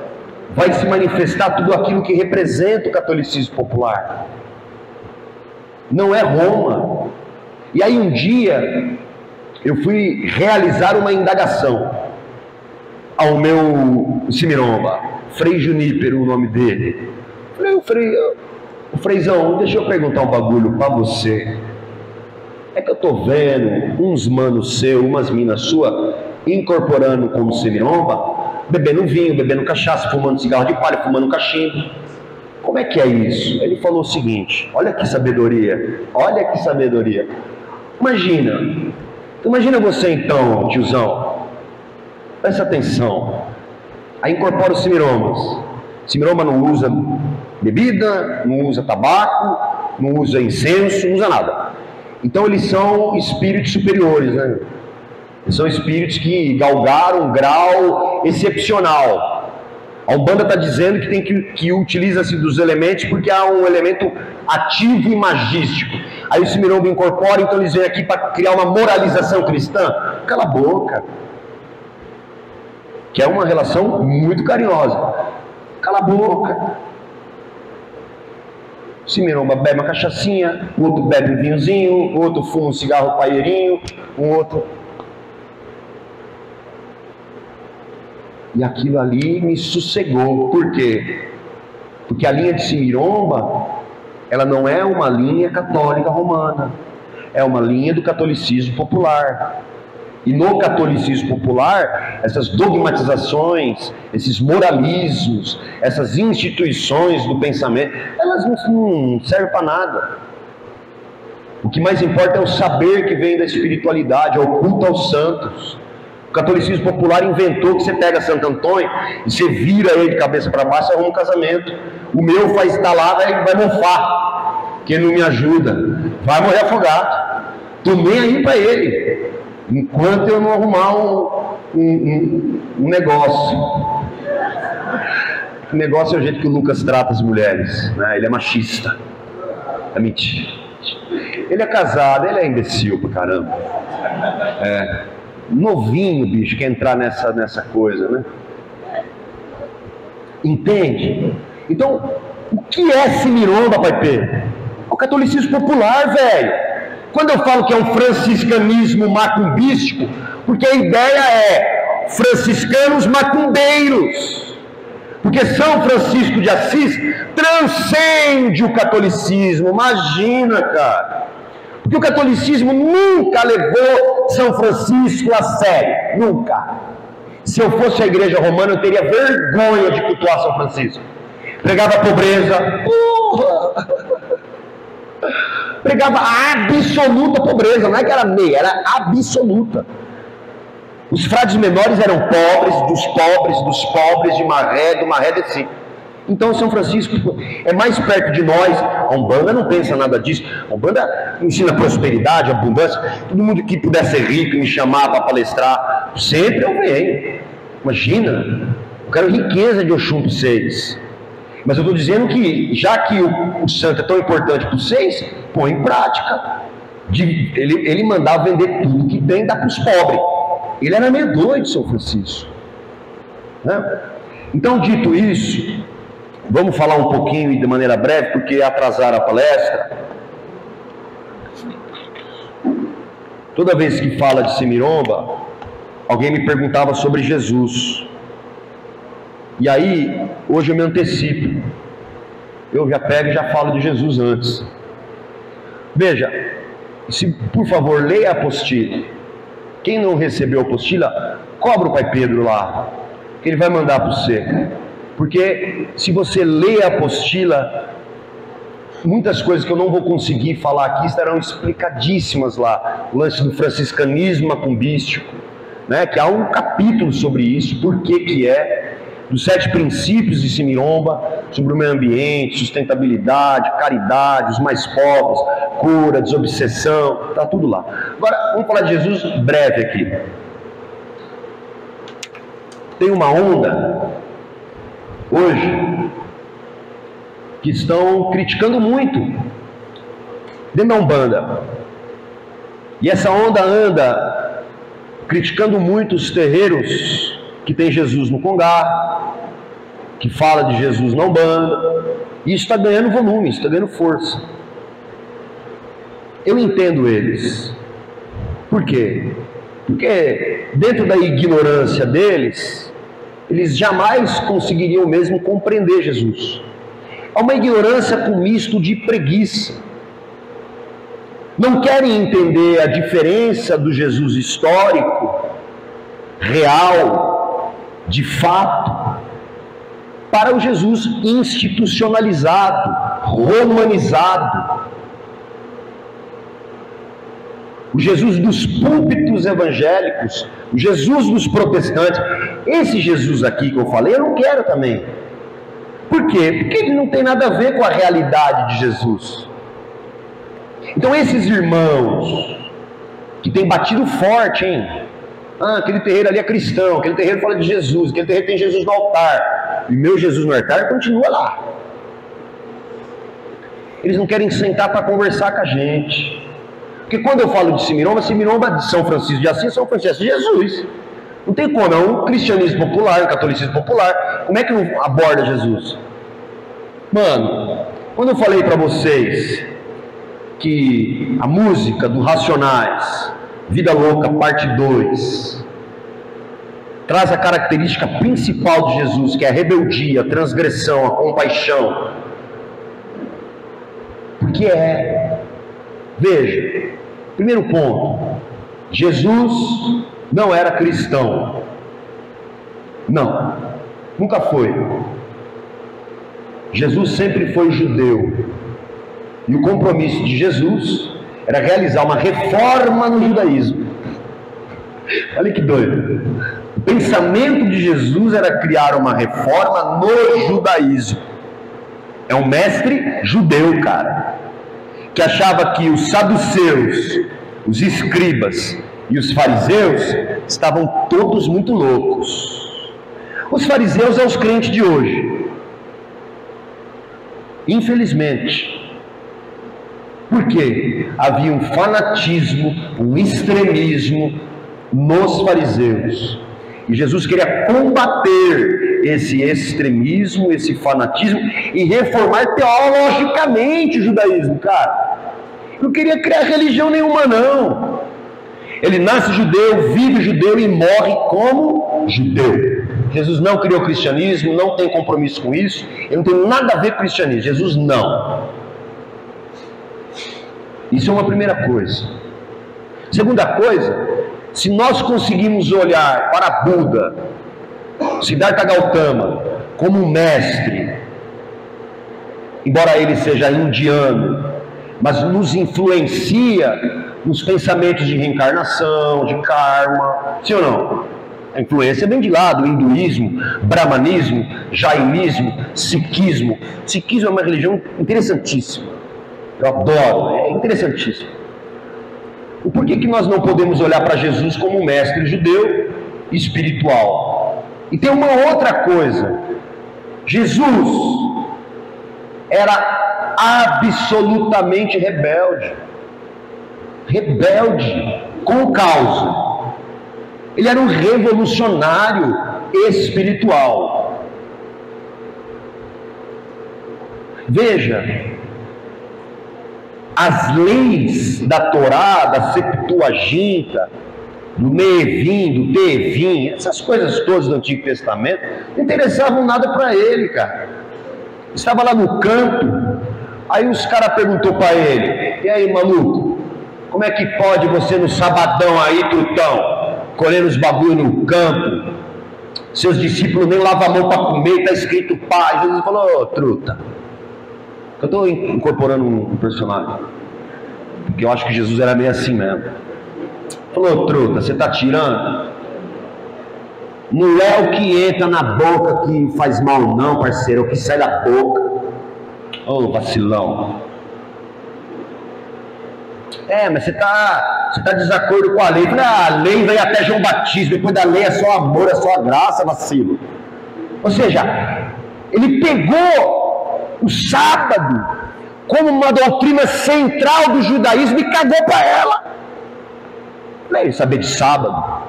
vai se manifestar tudo aquilo que representa o catolicismo popular. Não é Roma. E aí um dia, eu fui realizar uma indagação ao meu Semiromba. Frei Junípero, o nome dele. Falei, o Freizão, deixa eu perguntar um bagulho pra você. É que eu tô vendo uns manos seus, umas minas suas, incorporando como semiromba, bebendo vinho, bebendo cachaça, fumando cigarro de palha, fumando cachimbo. Como é que é isso? Ele falou o seguinte, olha que sabedoria, olha que sabedoria. Imagina você então, tiozão, presta atenção, aí incorpora os semirombas. Semiromba não usa bebida, não usa tabaco, não usa incenso, não usa nada. Então eles são espíritos superiores, né? Eles são espíritos que galgaram um grau excepcional. A Umbanda está dizendo que tem que utiliza-se dos elementos porque há um elemento ativo e magístico. Aí o semiromba incorpora, então eles vêm aqui para criar uma moralização cristã. Cala a boca. Que é uma relação muito carinhosa. Cala a boca. O semiromba bebe uma cachaçinha, o outro bebe um vinhozinho, o outro fuma um cigarro paeirinho, o outro... E aquilo ali me sossegou. Por quê? Porque a linha de semiromba, ela não é uma linha católica romana. É uma linha do catolicismo popular. E no catolicismo popular, essas dogmatizações, esses moralismos, essas instituições do pensamento, elas não servem para nada. O que mais importa é o saber que vem da espiritualidade, é o culto aos santos. O catolicismo popular inventou que você pega Santo Antônio e você vira ele de cabeça para baixo e arruma um casamento. O meu faz estalada e vai mofar, que ele não me ajuda, vai morrer afogado. Tô nem aí para ele, enquanto eu não arrumar um negócio. O negócio é o jeito que o Lucas trata as mulheres, né? Ele é machista. É mentira. Ele é casado, ele é imbecil pra caramba. Novinho, bicho, quer entrar nessa coisa, né? Entende? Então, o que é semiromba, Pai Pedro? É o catolicismo popular, velho. Quando eu falo que é um franciscanismo macumbístico, porque a ideia é franciscanos macumbeiros. Porque São Francisco de Assis transcende o catolicismo. Imagina, cara. Porque o catolicismo nunca levou São Francisco a sério. Nunca. Se eu fosse a igreja romana, eu teria vergonha de cultuar São Francisco. Pregava a pobreza. Pregava a absoluta pobreza. Não é que era meia, era absoluta. Os frades menores eram pobres, dos pobres, de maré, do maré de si. Então São Francisco é mais perto de nós. A Umbanda não pensa nada disso. A Umbanda ensina prosperidade, abundância. Todo mundo que puder ser rico e me chamar para palestrar, sempre eu venho. Imagina, eu quero riqueza de Oxum para vocês. Mas eu estou dizendo que, já que o santo é tão importante para vocês, põe em prática. Ele mandava vender tudo que tem e dar para os pobres. Ele era meio doido, São Francisco. Né? Então, dito isso, vamos falar um pouquinho e de maneira breve, porque atrasaram a palestra. Toda vez que fala de semiromba, alguém me perguntava sobre Jesus. E aí, hoje eu me antecipo. Eu já pego e já falo de Jesus antes. Veja, por favor, leia a apostila. Quem não recebeu a apostila, cobra o Pai Pedro lá, que ele vai mandar para você. Porque se você lê a apostila, muitas coisas que eu não vou conseguir falar aqui estarão explicadíssimas lá. O lance do franciscanismo macumbístico, né? Que há um capítulo sobre isso, por que é, dos 7 princípios de semiromba, sobre o meio ambiente, sustentabilidade, caridade, os mais pobres, cura, desobsessão, está tudo lá. Agora, vamos falar de Jesus breve aqui. Tem uma onda hoje que estão criticando muito dentro da Umbanda. E essa onda anda criticando muito os terreiros que tem Jesus no Congá, que fala de Jesus na Umbanda. E isso está ganhando volume, isso está ganhando força. Eu entendo eles. Por quê? Porque dentro da ignorância deles, eles jamais conseguiriam mesmo compreender Jesus. Há uma ignorância com misto de preguiça. Não querem entender a diferença do Jesus histórico, real, de fato, para o Jesus institucionalizado, romanizado. O Jesus dos púlpitos evangélicos, o Jesus dos protestantes. Esse Jesus aqui que eu falei, eu não quero também. Por quê? Porque ele não tem nada a ver com a realidade de Jesus. Então esses irmãos que têm batido forte, hein? Aquele terreiro ali é cristão, aquele terreiro fala de Jesus, aquele terreiro tem Jesus no altar, e meu Jesus no altar continua lá. Eles não querem sentar para conversar com a gente. Porque quando eu falo de Semiromba de São Francisco de Assis, São Francisco de Jesus. Não tem como, é um cristianismo popular, um catolicismo popular. Como é que não aborda Jesus? Mano, quando eu falei para vocês que a música do Racionais, Vida Louca, parte 2, traz a característica principal de Jesus, que é a rebeldia, a transgressão, a compaixão. Porque veja, primeiro ponto, Jesus não era cristão. Não, nunca foi. Jesus sempre foi judeu. E o compromisso de Jesus era realizar uma reforma no judaísmo. Olha que doido. O pensamento de Jesus era criar uma reforma no judaísmo. É um mestre judeu, cara, que achava que os saduceus, os escribas e os fariseus estavam todos muito loucos. Os fariseus são os crentes de hoje. Infelizmente. Por quê? Havia um fanatismo, um extremismo nos fariseus. E Jesus queria combater esse extremismo, esse fanatismo e reformar teologicamente o judaísmo, cara. Não queria criar religião nenhuma, não. Ele nasce judeu, vive judeu e morre como judeu. Jesus não criou cristianismo, não tem compromisso com isso, ele não tem nada a ver com cristianismo. Jesus não. Isso é uma primeira coisa. Segunda coisa, se nós conseguimos olhar para Buda, Siddhartha Gautama, como um mestre, embora ele seja indiano, mas nos influencia nos pensamentos de reencarnação, de karma, sim ou não? A influência vem de lá, do hinduísmo, brahmanismo, jainismo, sikhismo. Sikhismo é uma religião interessantíssima. Eu adoro, é interessantíssimo. O porquê que nós não podemos olhar para Jesus como um mestre judeu espiritual? E tem uma outra coisa. Jesus era absolutamente rebelde. Rebelde, com causa. Ele era um revolucionário espiritual. Veja, as leis da Torá, da Septuaginta, do Neevim, do Tevim, essas coisas todas do Antigo Testamento, não interessavam nada para ele, cara. Estava lá no campo, aí os caras perguntou para ele: e aí, maluco, como é que pode você no sabadão aí, trutão, colhendo os bagulho no campo, seus discípulos nem lavam a mão para comer, está escrito paz. Jesus falou: ô, truta, eu estou incorporando um personagem, porque eu acho que Jesus era meio assim mesmo. Falou: truta, você está tirando? Não é o que entra na boca que faz mal não, parceiro, é o que sai da boca. Ô, vacilão. Mas você está de desacordo com a lei. Falei: a lei veio até João Batista, depois da lei é só amor, é só graça, vacilo. Ou seja, ele pegou o sábado como uma doutrina central do judaísmo e cagou para ela. Não é saber de sábado,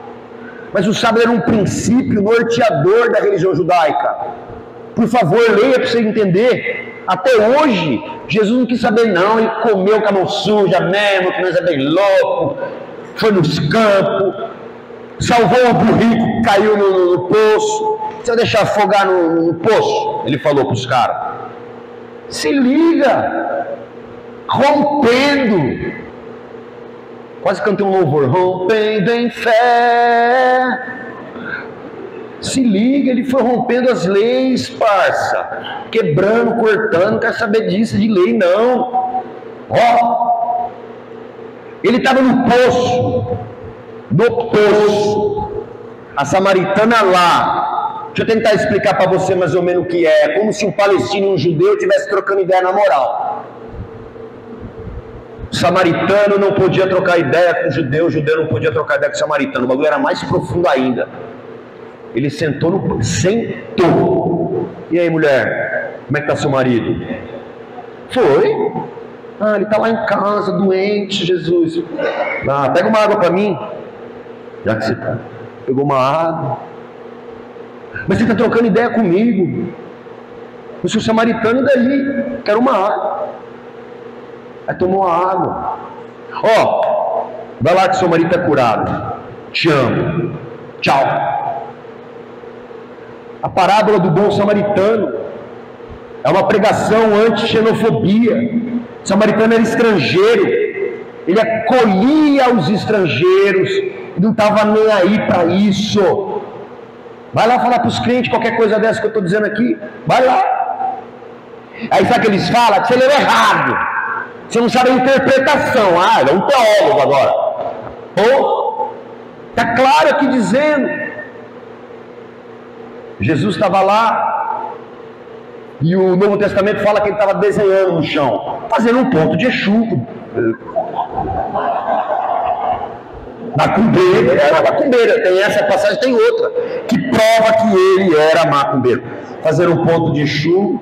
mas o sábado era um princípio norteador da religião judaica. Por favor, leia para você entender. Até hoje, Jesus não quis saber não, ele comeu com a mão suja mesmo, que nós é bem louco, foi nos campos, salvou o burrico que caiu no poço. Você vai deixar afogar no poço? Ele falou para os caras. Se liga, rompendo. Quase cantei um louvor. Rompendo em fé. Se liga, ele foi rompendo as leis, parça. Quebrando, cortando, não quer saber disso de lei, não. Ó, ele estava no poço. No poço. A samaritana lá. Deixa eu tentar explicar para você mais ou menos o que é. Como se um palestino e um judeu estivessem trocando ideia na moral. O samaritano não podia trocar ideia com o judeu não podia trocar ideia com o samaritano. O bagulho era mais profundo ainda. Ele sentou. E aí, mulher? Como é que tá seu marido? Foi? Ah, ele tá lá em casa, doente, Jesus. Ah, pega uma água para mim. Já que você pegou uma água. Mas você está trocando ideia comigo. Eu sou samaritano, e daí? Quero uma água. Aí tomou a água. Ó, vai lá que seu marido está curado. Te amo. Tchau. A parábola do bom samaritano é uma pregação anti-xenofobia. O samaritano era estrangeiro. Ele acolhia os estrangeiros. Não estava nem aí para isso. Vai lá falar para os crentes qualquer coisa dessa que eu estou dizendo aqui. Vai lá. Aí sabe o que eles falam? Que você leu errado. Você não sabe a interpretação. Ah, ele é um teólogo agora. Ou está claro aqui dizendo. Jesus estava lá. E o Novo Testamento fala que ele estava desenhando no chão, fazendo um ponto de Exu. Macumbeiro, ele era macumbeiro. Tem essa passagem, tem outra que prova que ele era macumbeiro. Fazer um ponto de Exu.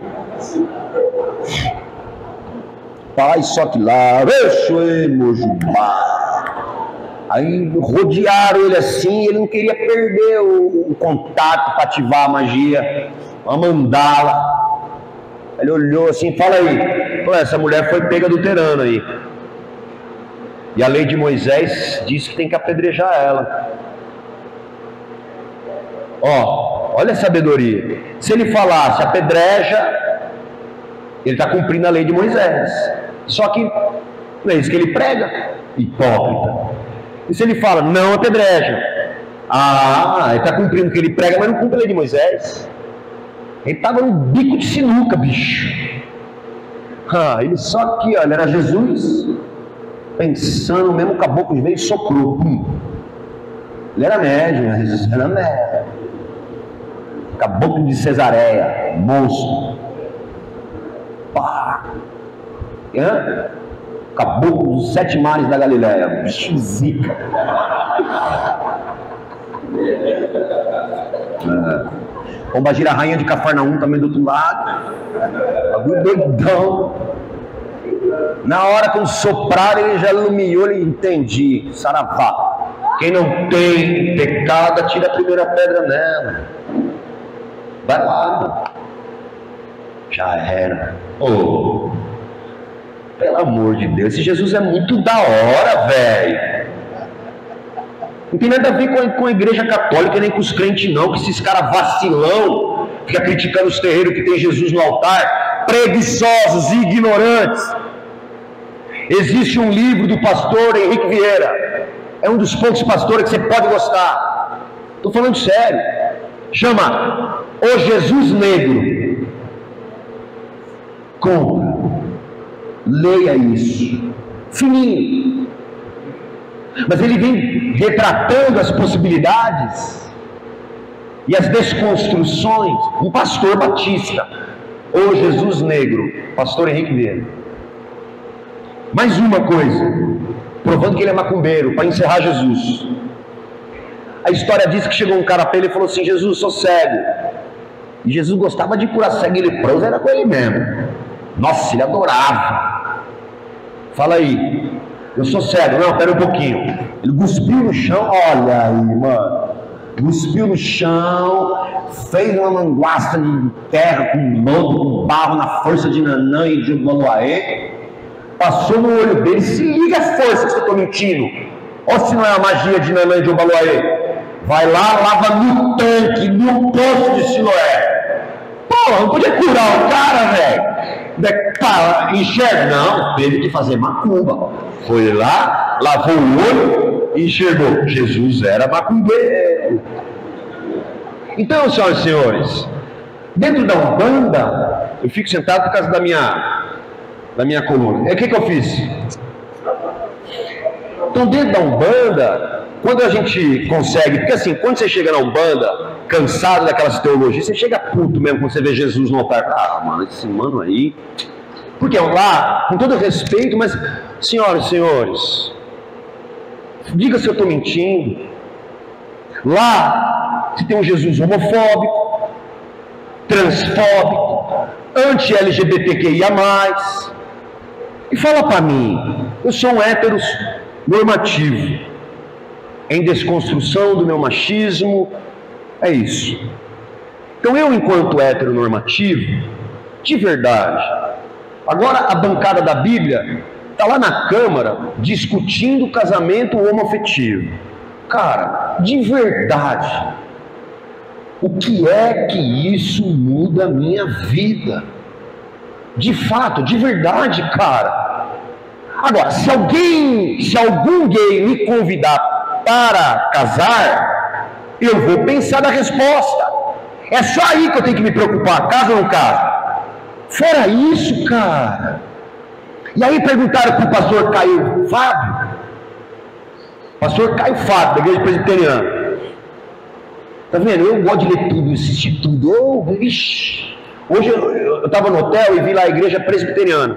Pai, só que lá, aí rodearam ele assim, ele não queria perder o contato para ativar a magia, uma mandala. Ele olhou assim, fala aí. Falou, essa mulher foi pega adulterando aí. E a lei de Moisés diz que tem que apedrejar ela. Ó, olha a sabedoria. Se ele falasse apedreja, ele está cumprindo a lei de Moisés. Só que não é isso que ele prega. Hipócrita. E se ele fala não apedreja, ele está cumprindo o que ele prega, mas não cumpre a lei de Moisés. Ele estava no bico de sinuca, bicho. Ele só aqui, olha, era Jesus. Pensando, mesmo o caboclo veio e soprou. Ele era médium, Jesus era médium. Caboclo de Cesareia, monstro. Pá. Caboclo dos 7 mares da Galileia, bicho zica. Pombagira, rainha de Cafarnaum, também do outro lado. Bagulho doidão. Na hora que sopraram, ele já iluminou, ele entendi. Saravá. Quem não tem pecado, atira a primeira pedra nela. Vai lá. Já era. Pelo amor de Deus, esse Jesus é muito da hora, velho. Não tem nada a ver com a igreja católica, nem com os crentes não, que esses caras vacilão, fica criticando os terreiros que tem Jesus no altar, preguiçosos e ignorantes. Existe um livro do pastor Henrique Vieira, é um dos poucos pastores que você pode gostar, estou falando sério, chama O Jesus Negro. Compra, leia isso, fininho, mas ele vem retratando as possibilidades e as desconstruções. Um pastor batista, O Jesus Negro, pastor Henrique Vieira. Mais uma coisa, provando que ele é macumbeiro, para encerrar Jesus. A história diz que chegou um cara para ele e falou assim: Jesus, sou cego. E Jesus gostava de curar cego e leproso, era com ele mesmo. Nossa, ele adorava. Fala aí, eu sou cego. Não, pera um pouquinho. Ele cuspiu no chão, olha aí, mano. Cuspiu no chão, fez uma manguaça de terra com lodo, com barro na força de Nanã e de Obaloaê. Passou no olho dele. Se liga a força que você está mentindo. Ou se não é a magia de Nanã e de Obaloaê. vai lá, lava no tanque, no poço de Siloé. Pô, não podia curar o cara, velho. Cara, enxerga. Não, teve que fazer macumba. Foi lá, lavou o olho e enxergou. Jesus era macumbeiro. Então, senhoras e senhores, dentro da Umbanda, eu fico sentado por causa da minha coluna. O que eu fiz? Então, dentro da Umbanda, quando a gente consegue, porque assim, quando você chega na Umbanda, cansado daquelas teologias, você chega puto mesmo quando você vê Jesus no altar. Ah, mano, esse mano aí. Porque lá, com todo respeito, mas, senhoras e senhores, diga se eu estou mentindo. Lá, você tem um Jesus homofóbico, transfóbico, anti-LGBTQIA+. E fala para mim, eu sou um hétero normativo, em desconstrução do meu machismo, é isso. Então eu, enquanto heteronormativo, de verdade, agora a bancada da Bíblia está lá na Câmara discutindo o casamento homoafetivo. Cara, de verdade, o que é que isso muda a minha vida? De fato, de verdade, cara. Agora, se algum gay me convidar para casar, eu vou pensar na resposta. É só aí que eu tenho que me preocupar, caso ou não caso. Fora isso, cara. E aí perguntaram para o pastor Caio Fábio, da igreja presbiteriana. Tá vendo? Eu gosto de ler tudo, assistir tudo. Hoje eu estava no hotel e vi lá a igreja presbiteriana,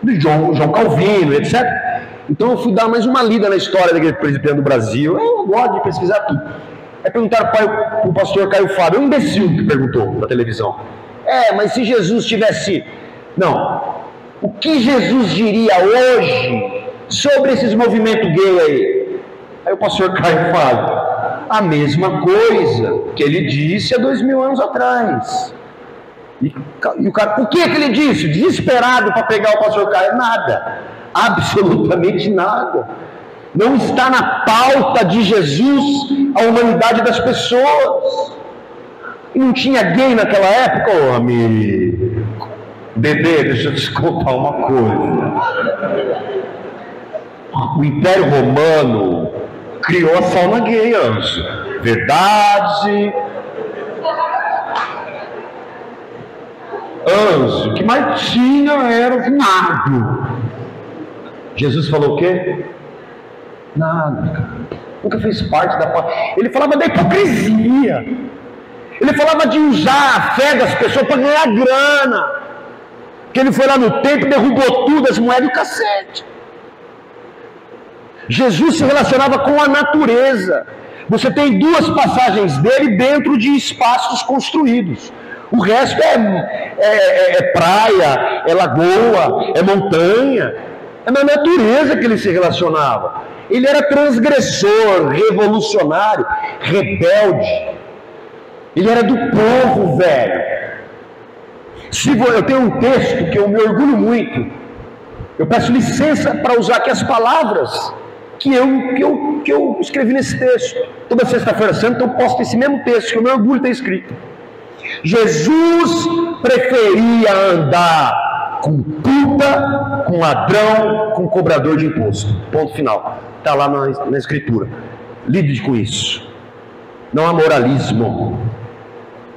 do João Calvino, etc. Então eu fui dar mais uma lida na história da igreja presbiteriana do Brasil. Eu gosto de pesquisar tudo. Aí perguntaram para o pastor Caio Fábio, um imbecil que perguntou na televisão. Mas se Jesus tivesse... Não. O que Jesus diria hoje sobre esses movimentos gay aí? Aí o pastor Caio Fábio, a mesma coisa que ele disse há 2000 anos atrás. E o cara, o que ele disse? Desesperado para pegar o pastor Caio? Nada. Absolutamente nada. Não está na pauta de Jesus a humanidade das pessoas. E não tinha gay naquela época, ô amigo. Bebê, deixa eu te contar uma coisa. O Império Romano criou a sauna gay, anjo. Verdade. Anjo, o que mais tinha era o vinagre. Jesus falou o quê? Nada, cara. Nunca fez parte da parte. Ele falava da hipocrisia. Ele falava de usar a fé das pessoas para ganhar grana. Que ele foi lá no templo e derrubou tudo, as moedas do cacete. Jesus se relacionava com a natureza. Você tem duas passagens dele dentro de espaços construídos. O resto é praia, é lagoa, é montanha. É na natureza que ele se relacionava. Ele era transgressor, revolucionário, rebelde. Ele era do povo, velho. Eu tenho um texto que eu me orgulho muito. Eu peço licença para usar aqui as palavras que eu escrevi nesse texto. Toda sexta-feira santa eu posto esse mesmo texto que eu me orgulho de ter escrito. Jesus preferia andar com puta, com ladrão, com cobrador de imposto. Ponto final. Está lá na escritura. Lide com isso. Não há moralismo.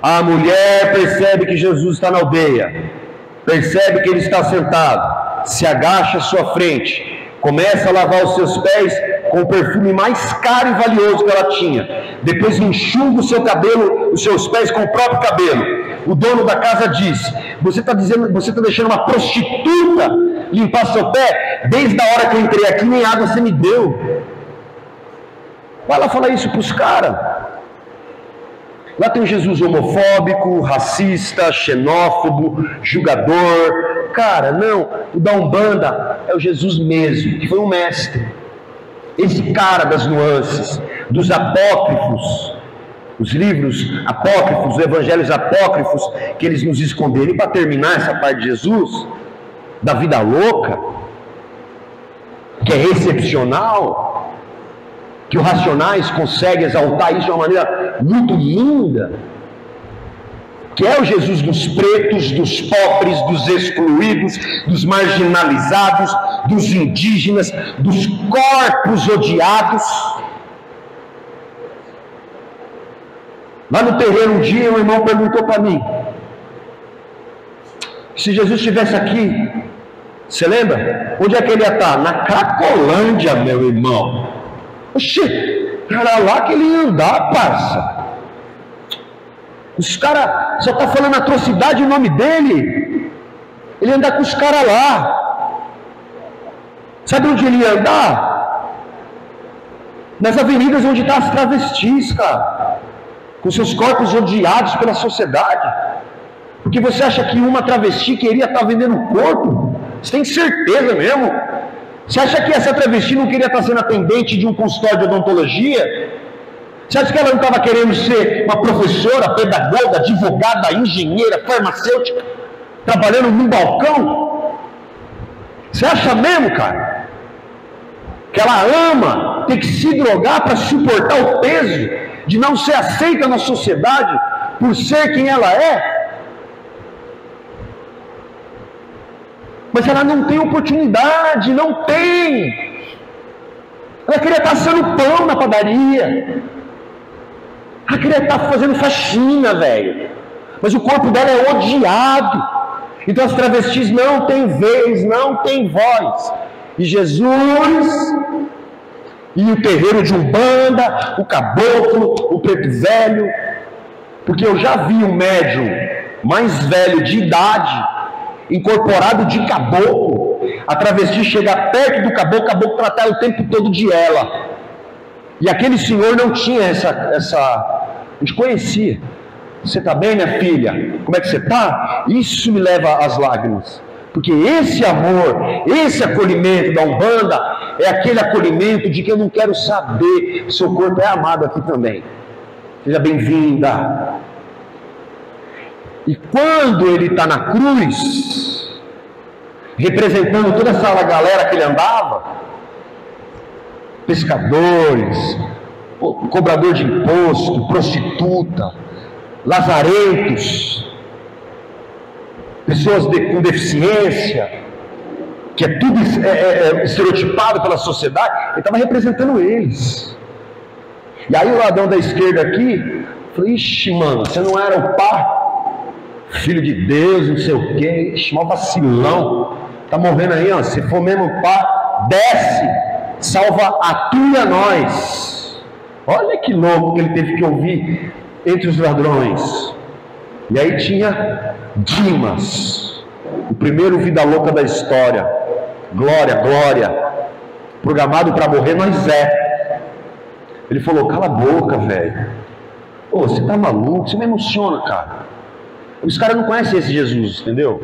A mulher percebe que Jesus está na aldeia, percebe que ele está sentado, se agacha à sua frente, começa a lavar os seus pés com o perfume mais caro e valioso que ela tinha, depois enxuga o seu cabelo, os seus pés com o próprio cabelo. O dono da casa diz: você está deixando uma prostituta limpar seu pé? Desde a hora que eu entrei aqui nem água você me deu. Vai lá falar isso para os caras. Lá tem um Jesus homofóbico, racista, xenófobo, julgador. Cara, não, o da Umbanda é o Jesus mesmo, que foi um mestre. Esse cara das nuances, dos apócrifos, os livros apócrifos, os evangelhos apócrifos que eles nos esconderam. E para terminar essa parte de Jesus, da vida louca, que é excepcional, que o Racionais consegue exaltar isso de uma maneira muito linda, que é o Jesus dos pretos, dos pobres, dos excluídos, dos marginalizados, dos indígenas, dos corpos odiados. Lá no terreiro um dia um irmão perguntou para mim, se Jesus estivesse aqui, você lembra? Onde é que ele ia estar? Na Cracolândia, meu irmão. Oxê, era lá que ele ia andar, parça. Os caras só estão falando atrocidade em nome dele. Ele ia andar com os caras lá. Sabe onde ele ia andar? Nas avenidas onde estão as travestis, cara, com seus corpos odiados pela sociedade. Porque você acha que uma travesti queria estar vendendo o corpo? Você tem certeza mesmo? Você acha que essa travesti não queria estar sendo atendente de um consultório de odontologia? Você acha que ela não estava querendo ser uma professora, pedagoga, advogada, engenheira, farmacêutica, trabalhando num balcão? Você acha mesmo, cara, que ela ama ter que se drogar para suportar o peso de não ser aceita na sociedade por ser quem ela é? Mas ela não tem oportunidade, não tem. Ela queria estar assando pão na padaria. Ela queria estar fazendo faxina, velho. Mas o corpo dela é odiado. Então as travestis não têm vez, não têm voz. E Jesus, e o terreiro de Umbanda, o caboclo, o preto velho. Porque eu já vi um médium mais velho de idade, incorporado de caboclo, a travesti chegar perto do caboclo tratar o tempo todo de ela. E aquele senhor não tinha essa... A gente conhecia. Você está bem, minha filha? Como é que você está? Isso me leva às lágrimas. Porque esse amor, esse acolhimento da Umbanda, é aquele acolhimento de que eu não quero saber, seu corpo é amado aqui também. Seja bem-vinda. E quando ele está na cruz, representando toda essa galera que ele andava, pescadores, cobrador de imposto, prostituta, lazarentos, pessoas com deficiência, que é tudo estereotipado pela sociedade, ele estava representando eles. E aí o ladrão da esquerda aqui falou, ixi, mano, você não era o pá? Filho de Deus, não sei o que, mó vacilão, tá morrendo aí, ó. Se for mesmo pá, desce, salva a tu e a nós. Olha que louco que ele teve que ouvir entre os ladrões. E aí tinha Dimas, o primeiro vida louca da história. Glória, glória, programado para morrer, nós é. Ele falou, cala a boca, velho. Ô, você tá maluco, você me emociona, cara. Os caras não conhecem esse Jesus, entendeu?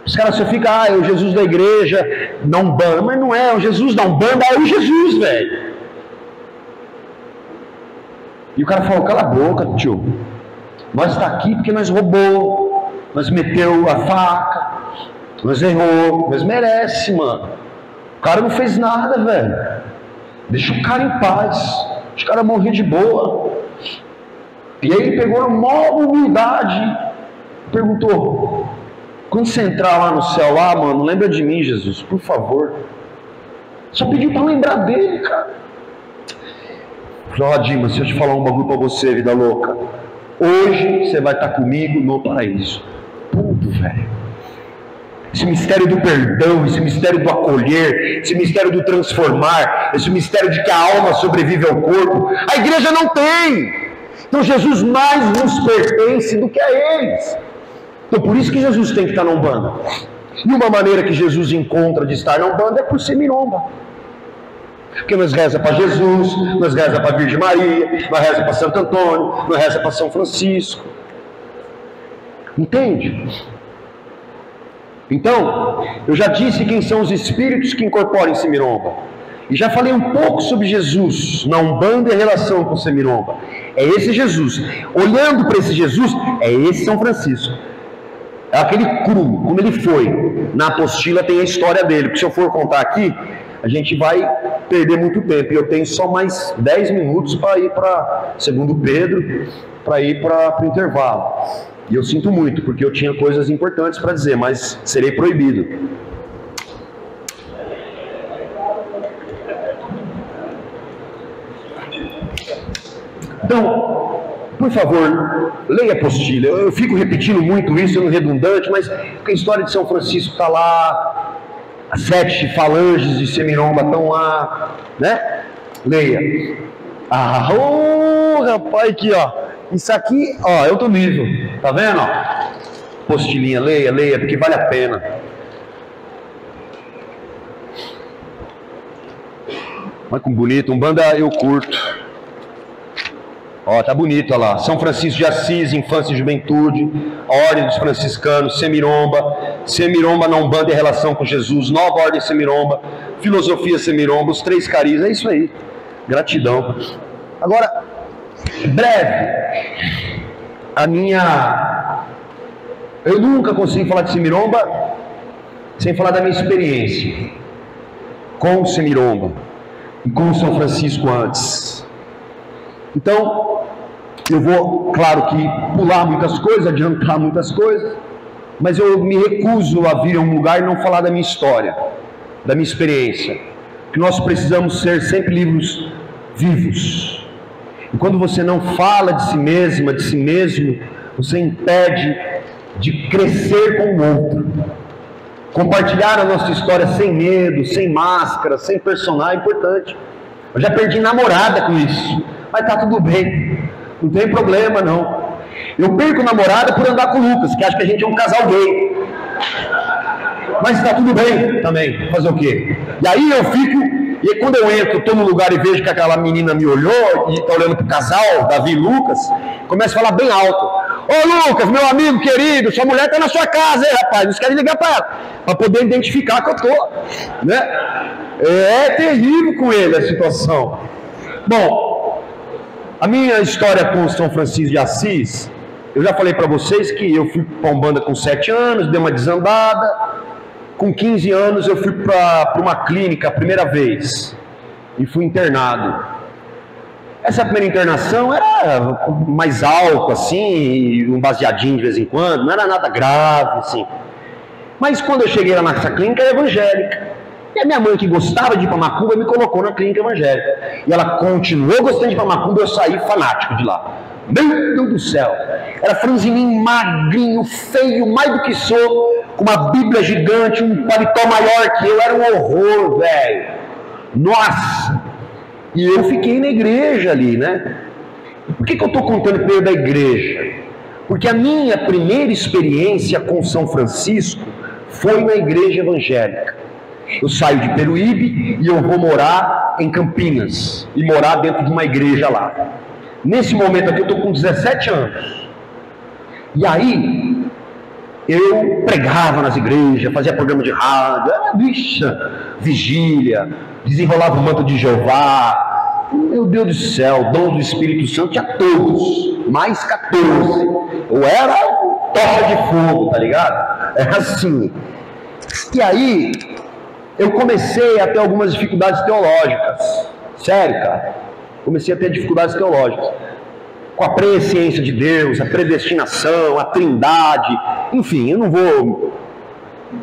Os caras só ficam, é o Jesus da igreja, da Umbanda. Mas não é, o Jesus da Umbanda é o Jesus, velho. E o cara falou, cala a boca, tio. Nós está aqui porque nós roubou, nós meteu a faca, nós errou, nós merece, mano. O cara não fez nada, velho. Deixa o cara em paz. Os caras morreram de boa. E aí ele pegou uma maior humildade, perguntou, quando você entrar lá no céu, lá, mano, lembra de mim, Jesus, por favor. Só pediu para lembrar dele, cara. Falei, ó, Dimas, deixa eu te falar um bagulho para você, vida louca. Hoje você vai estar comigo no paraíso. Tudo, velho. Esse mistério do perdão, esse mistério do acolher, esse mistério do transformar, esse mistério de que a alma sobrevive ao corpo, a igreja não tem. Então Jesus mais nos pertence do que a eles. Então por isso que Jesus tem que estar na Umbanda. E uma maneira que Jesus encontra de estar na Umbanda é por ser miromba. Porque nós reza para Jesus, nós reza para a Virgem Maria, nós reza para Santo Antônio, nós reza para São Francisco. Entende? Então, eu já disse quem são os espíritos que incorporam esse miromba. E já falei um pouco sobre Jesus na Umbanda e a relação com o Semiromba. É esse Jesus. Olhando para esse Jesus, é esse São Francisco. É aquele cru, como ele foi. Na apostila tem a história dele, porque se eu for contar aqui, a gente vai perder muito tempo. E eu tenho só mais 10 minutos para ir para segundo Pedro, para ir para o intervalo. E eu sinto muito, porque eu tinha coisas importantes para dizer, mas serei proibido. Então, por favor, leia a apostila. Eu fico repetindo muito isso, é redundante, mas a história de São Francisco está lá, as 7 falanges de Semiromba estão lá, né? Leia. Ah, rapaz, aqui, ó. Isso aqui, ó, eu tô nível, tá vendo? Apostilinha, leia, porque vale a pena. Olha como bonito, Umbanda eu curto. Ó, tá bonito, olha lá. São Francisco de Assis, Infância e Juventude, a Ordem dos Franciscanos, Semiromba, Semiromba na Umbanda em relação com Jesus, Nova Ordem Semiromba, Filosofia Semiromba, os 3 carismas, é isso aí. Gratidão. Agora, breve, eu nunca consigo falar de Semiromba sem falar da minha experiência com o Semiromba e com o São Francisco antes. Então, eu vou, claro que pular muitas coisas, adiantar muitas coisas, mas eu me recuso a vir a um lugar e não falar da minha história, da minha experiência. Que nós precisamos ser sempre livros vivos. E quando você não fala de si mesma, de si mesmo, você impede de crescer com o outro. Compartilhar a nossa história sem medo, sem máscara, sem personagem é importante. Eu já perdi namorada com isso. Mas tá tudo bem, não tem problema não. Eu perco namorada por andar com o Lucas, que acha que a gente é um casal gay. Mas tá tudo bem também, fazer o quê? E aí eu fico, e quando eu entro, tô no lugar e vejo que aquela menina me olhou, e tá olhando pro casal, Davi e Lucas, começa a falar bem alto. Ô Lucas, meu amigo querido, sua mulher tá na sua casa, hein rapaz, não esquece de ligar pra ela, pra poder identificar que eu tô, né? É terrível com ele a situação. Bom, a minha história com São Francisco de Assis, eu já falei para vocês que eu fui para Umbanda com 7 anos, dei uma desandada. Com 15 anos eu fui para uma clínica a primeira vez e fui internado. Essa primeira internação era mais álcool, assim, um baseadinho de vez em quando, não era nada grave, assim. Mas quando eu cheguei lá nessa clínica, era evangélica. E a minha mãe, que gostava de ir para macumba, me colocou na clínica evangélica. E ela continuou gostando de ir para macumba, eu saí fanático de lá. Meu Deus do céu! Era franzininho, magrinho, feio, mais do que sou, com uma bíblia gigante, um paletó maior que eu, era um horror, velho. Nossa! E eu fiquei na igreja ali, né? Por que eu estou contando primeiro da igreja? Porque a minha primeira experiência com São Francisco foi na igreja evangélica. Eu saio de Peruíbe e eu vou morar em Campinas, e morar dentro de uma igreja lá. Nesse momento aqui eu estou com 17 anos. E aí, eu pregava nas igrejas, fazia programa de rádio, vigília, desenrolava o manto de Jeová. Meu Deus do céu, dom do Espírito Santo tinha todos, mais 14. Eu era tocha de fogo, tá ligado? Era assim. E aí, eu comecei a ter algumas dificuldades teológicas. Sério, cara. Comecei a ter dificuldades teológicas. Com a presciência de Deus, a predestinação, a trindade. Enfim, eu não vou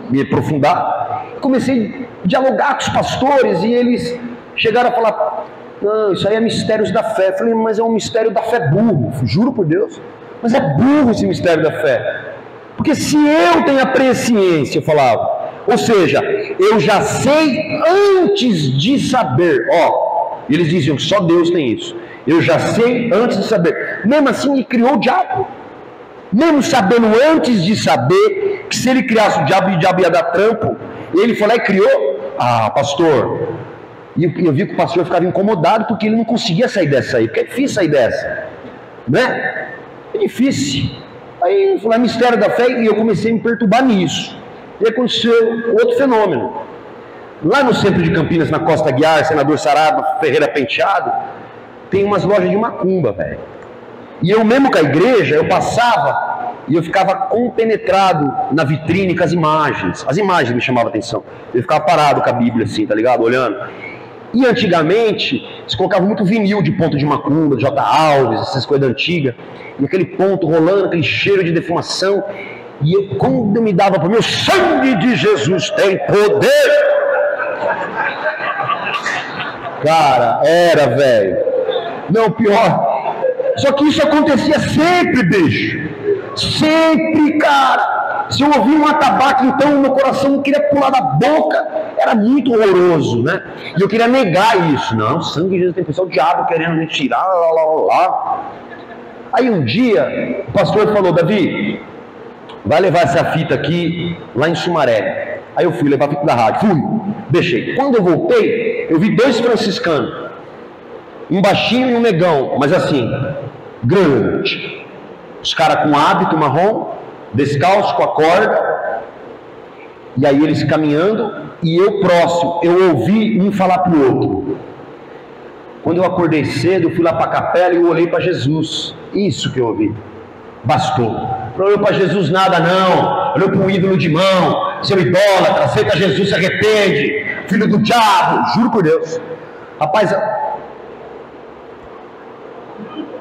me aprofundar. Comecei a dialogar com os pastores e eles chegaram a falar: não, isso aí é mistérios da fé. Eu falei: mas é um mistério da fé burro. Juro por Deus. Mas é burro esse mistério da fé. Porque se eu tenho a presciência, eu falava, ou seja, eu já sei antes de saber. Ó, eles diziam que só Deus tem isso. Eu já sei antes de saber. Mesmo assim, ele criou o diabo. Mesmo sabendo antes de saber que se ele criasse o diabo ia dar trampo, ele foi lá e criou. Ah, pastor. E eu vi que o pastor ficava incomodado porque ele não conseguia sair dessa aí. Porque é difícil sair dessa, né? É difícil. Aí ele falou: é mistério da fé, e eu comecei a me perturbar nisso. E aconteceu outro fenômeno. Lá no centro de Campinas, na Costa Guiar, Senador Sarado, Ferreira Penteado, tem umas lojas de macumba, velho. E eu mesmo com a igreja, eu passava e eu ficava compenetrado na vitrine com as imagens me chamavam a atenção, eu ficava parado com a Bíblia assim, tá ligado, olhando. E antigamente, se colocava muito vinil de Ponto de Macumba, de J. Alves, essas coisas antigas, e aquele ponto rolando, aquele cheiro de defumação, e eu, quando eu me dava para o meu sangue de Jesus tem poder, cara, era, velho, não, pior, só que isso acontecia sempre, bicho, sempre, cara. Se eu ouvia um atabaque, então meu coração não queria pular da boca, era muito horroroso, né? E eu queria negar isso. Não, sangue de Jesus tem pessoal, o diabo querendo me tirar, lá. Aí um dia, o pastor falou, Davi, vai levar essa fita aqui lá em Sumaré. Aí eu fui levar a fita da rádio, deixei. Quando eu voltei, eu vi 2 franciscanos, um baixinho e um negão, mas assim, grande. Os caras com hábito marrom, descalço com a corda, e aí eles caminhando, e eu próximo, eu ouvi um falar para o outro. Quando eu acordei cedo, eu fui lá para a capela e eu olhei para Jesus, isso que eu ouvi, bastou. Não olhou para Jesus nada não, olhou para um ídolo de mão, seu idólatra, aceita Jesus, se arrepende, filho do diabo, juro por Deus. Rapaz,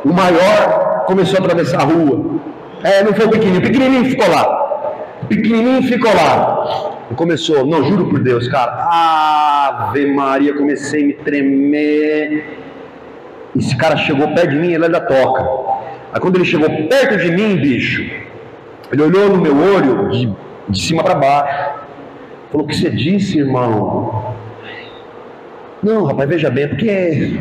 o maior começou a atravessar a rua. Não foi o pequenininho ficou lá. E começou, não, juro por Deus, cara, Ave Maria, comecei a me tremer. Esse cara chegou perto de mim, ele ainda toca. Aí quando ele chegou perto de mim, bicho, ele olhou no meu olho de cima para baixo. Falou, o que você disse, irmão? Não, rapaz, veja bem, porque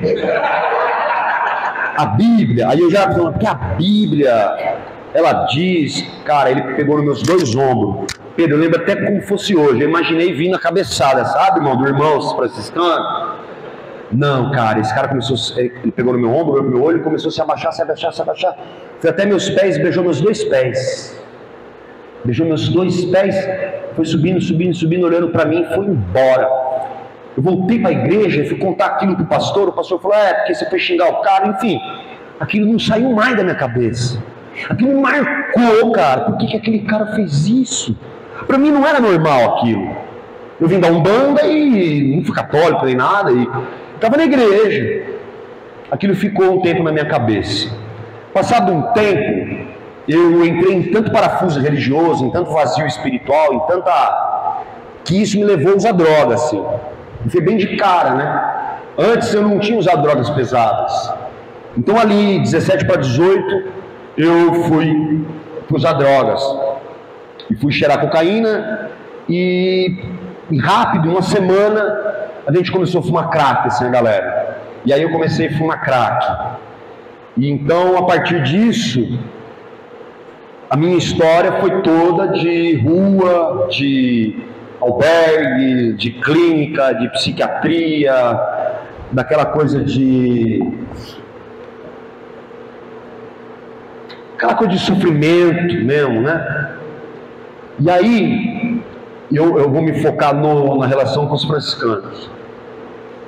a Bíblia, aí eu já falei, porque a Bíblia, ela diz, cara, ele pegou nos meus 2 ombros. Pedro, eu lembro até como fosse hoje. Eu imaginei vindo a cabeçada, sabe, irmão, do irmão franciscano. Não, cara, esse cara começou, ele pegou no meu ombro, olhou no meu olho, começou a se abaixar. Foi até meus pés, beijou meus 2 pés. Beijou meus 2 pés, foi subindo, olhando para mim e foi embora. Eu voltei para a igreja e fui contar aquilo para o pastor falou, porque você foi xingar o cara, enfim. Aquilo não saiu mais da minha cabeça. Aquilo marcou, cara. Por que aquele cara fez isso? Para mim não era normal aquilo. Eu vim da Umbanda e não fui católico nem nada, e estava na igreja. Aquilo ficou um tempo na minha cabeça. Passado um tempo, eu entrei em tanto parafuso religioso, em tanto vazio espiritual, em tanta... que isso me levou a usar droga, assim. E foi bem de cara, né? Antes eu não tinha usado drogas pesadas. Então ali, 17 para 18, eu fui usar drogas. E fui cheirar cocaína e rápido, uma semana, a gente começou a fumar crack, assim, a galera. E aí eu comecei a fumar crack. E então, a partir disso, a minha história foi toda de rua, de albergue, de clínica, de psiquiatria, daquela coisa de... aquela coisa de sofrimento mesmo, né? E aí, eu vou me focar na relação com os franciscanos.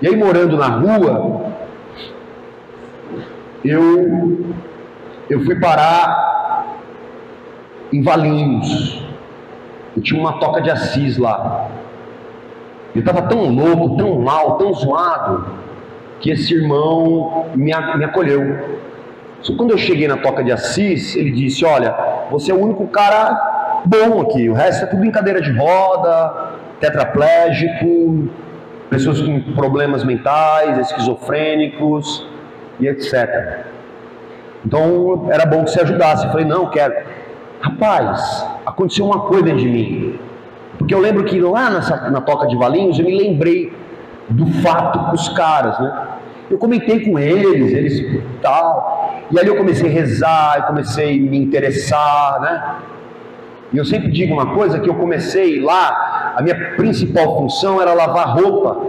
E aí, morando na rua, eu fui parar em Valinhos. Eu tinha uma toca de Assis lá. Eu estava tão louco, tão mal, tão zoado, que esse irmão me acolheu. Só quando eu cheguei na toca de Assis, ele disse, olha, você é o único cara bom aqui, o resto é tudo em cadeira de roda, tetraplégico, pessoas com problemas mentais, esquizofrênicos e etc. Então era bom que você ajudasse. Eu falei, não, quero. Rapaz, aconteceu uma coisa dentro de mim, porque eu lembro que lá na toca de Valinhos eu me lembrei do fato com os caras, né? Eu comentei com eles tal, e ali eu comecei a rezar, eu comecei a me interessar, né? E eu sempre digo uma coisa, que eu comecei lá, a minha principal função era lavar a roupa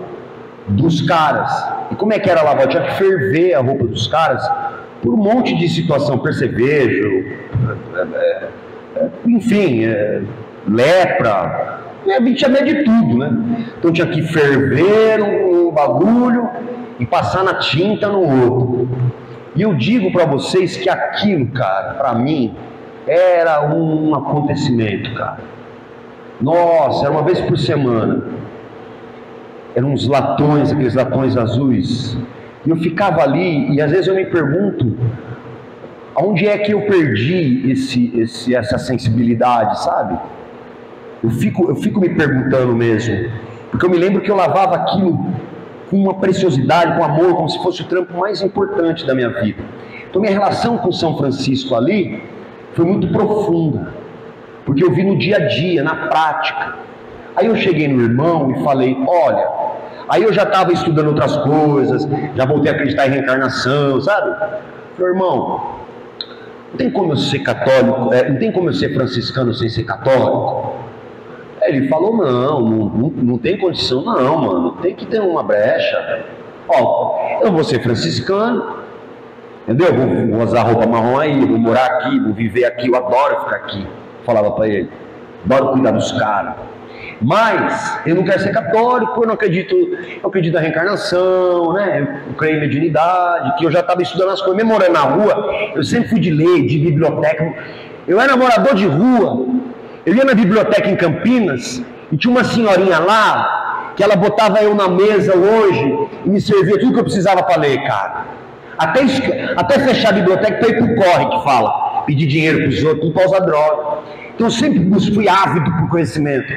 dos caras. E como é que era lavar? Eu tinha que ferver a roupa dos caras por um monte de situação, percevejo, enfim, lepra, tinha medo de tudo, né? Então tinha que ferver um bagulho e passar na tinta no outro. E eu digo para vocês que aquilo, cara, para mim, era um acontecimento, cara. Nossa, era uma vez por semana. Eram uns latões, aqueles latões azuis. E eu ficava ali, e às vezes eu me pergunto, aonde é que eu perdi essa sensibilidade, sabe? Eu fico me perguntando mesmo. Porque eu me lembro que eu lavava aquilo com uma preciosidade, com amor, como se fosse o trampo mais importante da minha vida. Então minha relação com São Francisco ali foi muito profunda, porque eu vi no dia a dia, na prática. Aí eu cheguei no irmão e falei, olha, aí eu já estava estudando outras coisas, já voltei a acreditar em reencarnação, sabe? Falei, irmão, não tem como eu ser católico, não tem como eu ser franciscano sem ser católico? Aí ele falou, não tem condição não, mano, tem que ter uma brecha. Ó, eu vou ser franciscano, entendeu? Vou usar roupa marrom aí, vou morar aqui, vou viver aqui, eu adoro ficar aqui. Falava para ele, adoro cuidar dos caras. Mas eu não quero ser católico, eu não acredito, na reencarnação, né? Eu creio em mediunidade, que eu já estava estudando as coisas, mesmo morando na rua, eu sempre fui de lei, de biblioteca. Eu era morador de rua, eu ia na biblioteca em Campinas e tinha uma senhorinha lá que ela botava eu na mesa hoje e me servia tudo que eu precisava para ler, cara. Até fechar a biblioteca para ir pro corre, que fala, pedir dinheiro para os outros, tudo para usar droga. Então eu sempre fui ávido por conhecimento.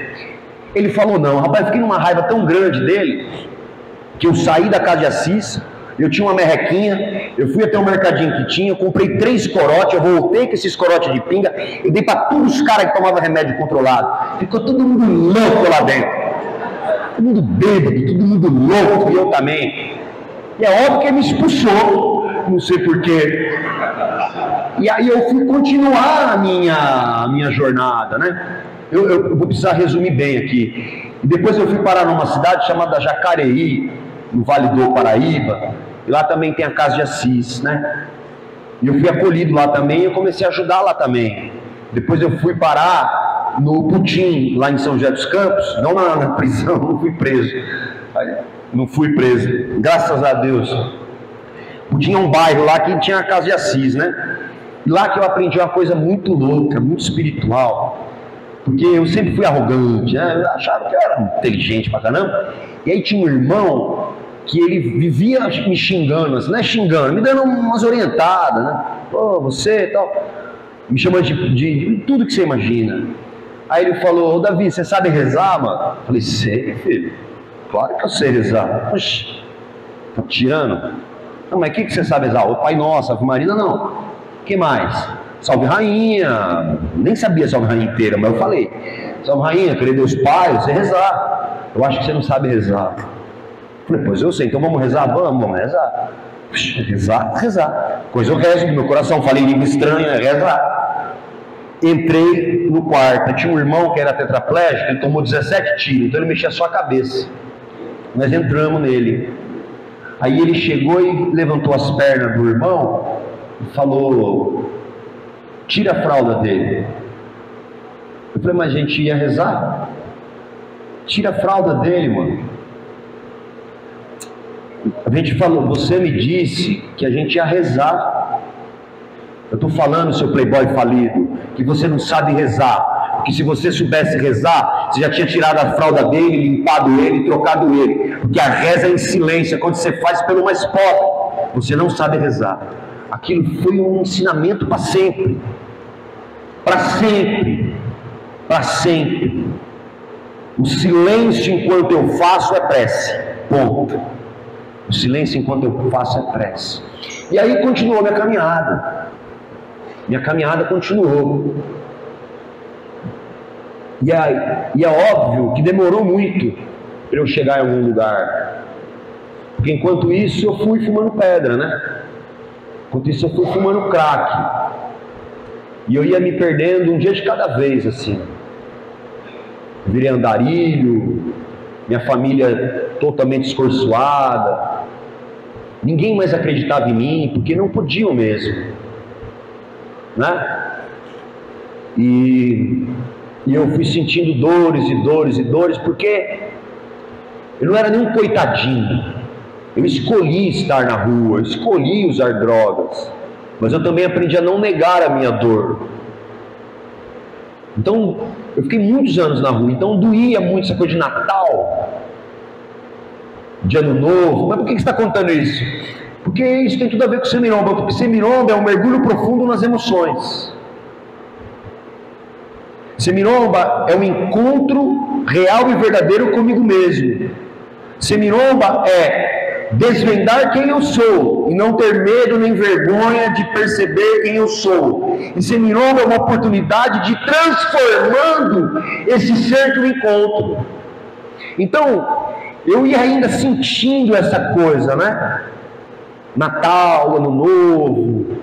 Ele falou não, rapaz, eu fiquei numa raiva tão grande dele, que eu saí da casa de Assis, eu tinha uma merrequinha, eu fui até o mercadinho que tinha, eu comprei 3 corotes, eu voltei com esses corotes de pinga, eu dei para todos os caras que tomavam remédio controlado, ficou todo mundo louco lá dentro, todo mundo bêbado, todo mundo louco, e eu também, e é óbvio que ele me expulsou, não sei porquê, e aí eu fui continuar a minha jornada, né? Eu vou precisar resumir bem aqui. E depois eu fui parar numa cidade chamada Jacareí, no Vale do Paraíba, e lá também tem a Casa de Assis, né? E eu fui acolhido lá também e eu comecei a ajudar lá também. Depois eu fui parar no Putim, lá em São José dos Campos, não na prisão, não fui preso. Não fui preso, graças a Deus. Putim é um bairro lá que tinha a Casa de Assis, né? E lá que eu aprendi uma coisa muito louca, muito espiritual. Porque eu sempre fui arrogante, né? Eu achava que eu era inteligente pra caramba. E aí tinha um irmão que ele vivia me xingando, assim, não é xingando, me dando umas orientadas, né? Pô, você e tal. Me chamando de tudo que você imagina. Aí ele falou, ô Davi, você sabe rezar, mano? Eu falei, sei, filho. Claro que eu sei rezar. Oxi, tá tirando? Não, mas o que você sabe rezar? O Pai Nosso, Ave Maria, não. O que mais? Salve Rainha, nem sabia Salve Rainha inteira, mas eu falei, Salve Rainha, querer Deus Pai, você rezar. Eu acho que você não sabe rezar. Eu falei, pois eu sei, então vamos rezar? Vamos rezar. Rezar. Coisa eu rezo do meu coração, falei língua estranha, rezar. Entrei no quarto, tinha um irmão que era tetraplégico, ele tomou 17 tiros, então ele mexia só a cabeça. Nós entramos nele. Aí ele chegou e levantou as pernas do irmão e falou, tira a fralda dele. Eu falei, mas a gente ia rezar? Tira a fralda dele, mano. A gente falou, você me disse que a gente ia rezar. Eu estou falando, seu playboy falido, que você não sabe rezar. Porque se você soubesse rezar, você já tinha tirado a fralda dele, limpado ele, trocado ele. Porque a reza é em silêncio, é quando você faz pelo mais pobre. Você não sabe rezar. Aquilo foi um ensinamento para sempre. Para sempre. Para sempre. O silêncio enquanto eu faço é prece. Ponto. O silêncio enquanto eu faço é prece. E aí continuou minha caminhada. Minha caminhada continuou. E é óbvio que demorou muito para eu chegar em algum lugar. Porque enquanto isso eu fui fumando pedra, né? Enquanto isso eu fui fumando crack. E eu ia me perdendo um dia de cada vez, assim. Virei andarilho, minha família totalmente escorçoada. Ninguém mais acreditava em mim, porque não podiam mesmo. Né? E eu fui sentindo dores e dores e dores, porque eu não era nem um coitadinho. Eu escolhi estar na rua, eu escolhi usar drogas, mas eu também aprendi a não negar a minha dor. Então, eu fiquei muitos anos na rua, então doía muito essa coisa de Natal, de Ano Novo. Mas por que você está contando isso? Porque isso tem tudo a ver com semiromba, porque semiromba é um mergulho profundo nas emoções. Semiromba é um encontro real e verdadeiro comigo mesmo. Semiromba é desvendar quem eu sou e não ter medo nem vergonha de perceber quem eu sou. E semiromba é uma oportunidade de transformando esse ser que eu encontro. Então, eu ia ainda sentindo essa coisa, né? Natal, Ano Novo.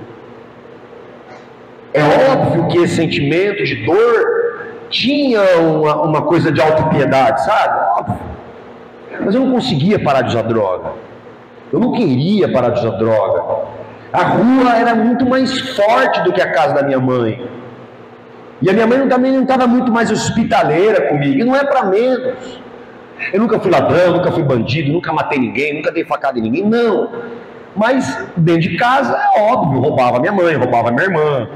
É óbvio que esse sentimento de dor tinha uma coisa de autopiedade, sabe? Óbvio. Mas eu não conseguia parar de usar droga. Eu não queria parar de usar droga. A rua era muito mais forte do que a casa da minha mãe. E a minha mãe também não estava muito mais hospitaleira comigo. E não é para menos. Eu nunca fui ladrão, nunca fui bandido, nunca matei ninguém, nunca dei facada em ninguém, não. Mas dentro de casa é óbvio, roubava minha mãe, roubava minha irmã.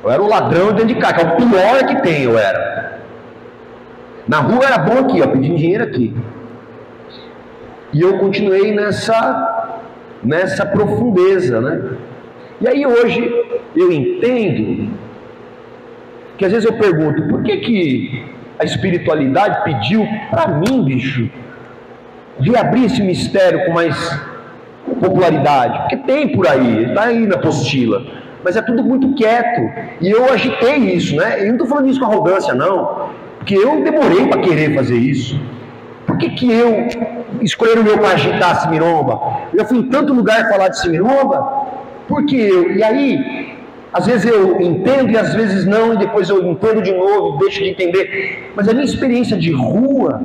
Eu era o ladrão dentro de casa, que é o pior que tem, eu era. Na rua era bom aqui, ó, pedindo dinheiro aqui. E eu continuei nessa profundeza, né? E aí hoje eu entendo que às vezes eu pergunto, por que a espiritualidade pediu para mim, bicho, reabrir esse mistério com mais popularidade? Porque tem por aí, está aí na apostila, mas é tudo muito quieto. E eu agitei isso, né? Eu não estou falando isso com arrogância, não, porque eu demorei para querer fazer isso. Por que eu escolheram o meu para agitar a semiromba? Eu fui em tanto lugar falar de semiromba, porque eu, e aí, às vezes eu entendo e às vezes não, e depois eu entendo de novo e deixo de entender. Mas a minha experiência de rua,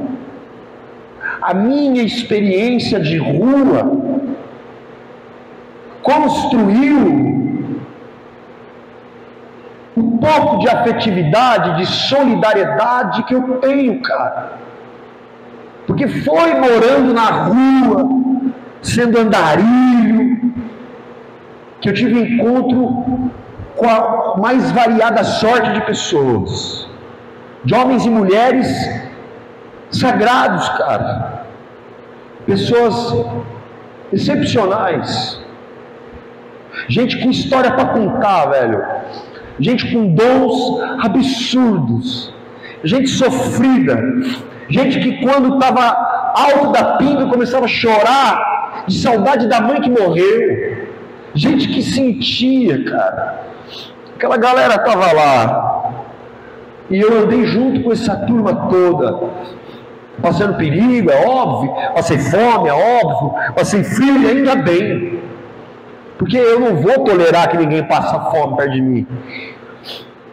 construiu um pouco de afetividade, de solidariedade que eu tenho, cara. Porque foi morando na rua, sendo andarilho, que eu tive encontro com a mais variada sorte de pessoas, de homens e mulheres sagrados, cara, pessoas excepcionais, gente com história para contar, velho, gente com dons absurdos, gente sofrida, gente que quando estava alto da pinga começava a chorar de saudade da mãe que morreu, gente que sentia, cara. Aquela galera estava lá e eu andei junto com essa turma toda, passando perigo, é óbvio, passei fome, é óbvio, passei frio e ainda bem, porque eu não vou tolerar que ninguém passe fome perto de mim,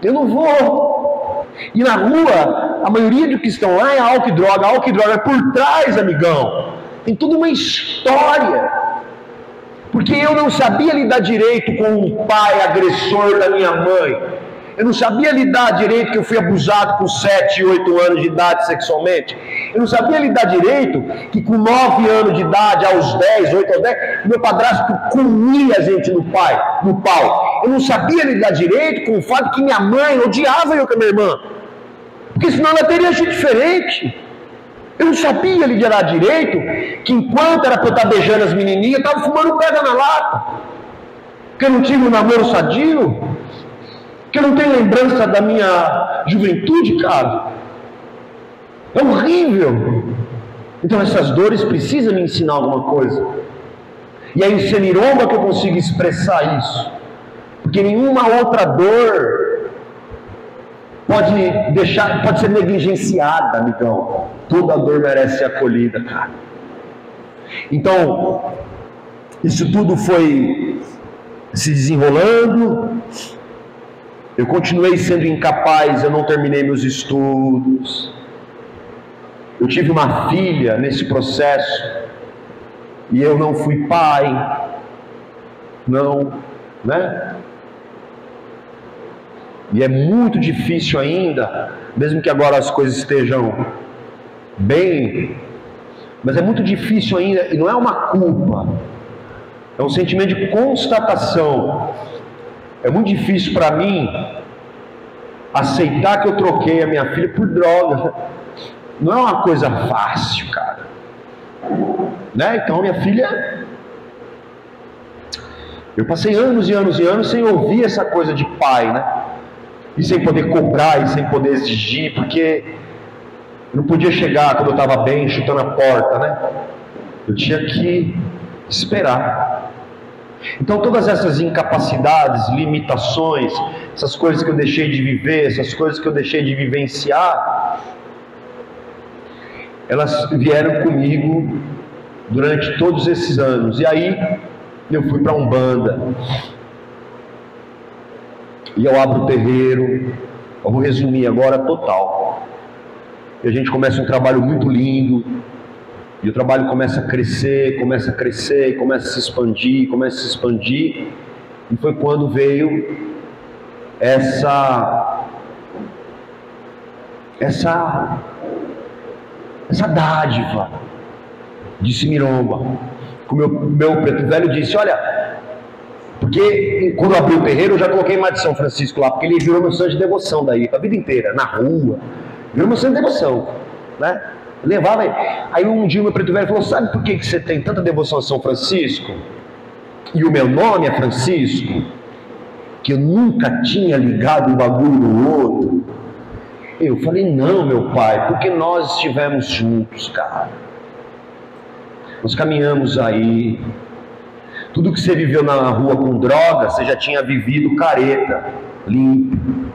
eu não vou. E na rua, a maioria dos que estão lá é álcool e droga é por trás, amigão, tem toda uma história. Porque eu não sabia lidar direito com um pai agressor da minha mãe. Eu não sabia lidar direito que eu fui abusado com 7, 8 anos de idade sexualmente. Eu não sabia lidar direito que com 9 anos de idade, aos 10, 8 aos 10, meu padrasto comia a gente no pau. Eu não sabia lidar direito com o fato que minha mãe odiava eu com a minha irmã. Porque senão ela teria agido diferente. Eu não sabia liderar direito que enquanto era para eu estar beijando as menininhas, eu estava fumando pedra na lata. Que eu não tive um namoro sadio. Que eu não tenho lembrança da minha juventude, cara. É horrível. Então essas dores precisam me ensinar alguma coisa. E é em semiromba que eu consigo expressar isso. Porque nenhuma outra dor pode ser negligenciada, amigão. Toda dor merece ser acolhida, cara. Então, isso tudo foi se desenrolando. Eu continuei sendo incapaz, eu não terminei meus estudos. Eu tive uma filha nesse processo e eu não fui pai. Não, né? E é muito difícil ainda, mesmo que agora as coisas estejam bem, mas é muito difícil ainda, e não é uma culpa, é um sentimento de constatação. É muito difícil para mim aceitar que eu troquei a minha filha por droga não é uma coisa fácil, cara, né? Então minha filha, eu passei anos e anos e anos sem ouvir essa coisa de pai, né? E sem poder cobrar, e sem poder exigir, porque eu não podia chegar quando eu estava bem, chutando a porta, né? Eu tinha que esperar. Então todas essas incapacidades, limitações, essas coisas que eu deixei de viver, essas coisas que eu deixei de vivenciar, elas vieram comigo durante todos esses anos. E aí eu fui para a Umbanda, e eu abro o terreiro. Eu vou resumir agora total. E a gente começa um trabalho muito lindo, e o trabalho começa a crescer, começa a crescer, e começa a se expandir, começa a se expandir. E foi quando veio essa dádiva de Simiromba. O meu preto velho disse: olha, porque quando eu abri o terreiro eu já coloquei mais de São Francisco lá, porque ele virou meu santo de devoção daí, a vida inteira, na rua, virou meu santo de devoção, né? Levava. Aí um dia o meu preto velho falou: sabe por que você tem tanta devoção a São Francisco? E o meu nome é Francisco? Que eu nunca tinha ligado um bagulho no outro. Eu falei: não, meu pai, porque nós estivemos juntos, cara. Nós caminhamos aí. Tudo que você viveu na rua com droga, você já tinha vivido careta, limpo.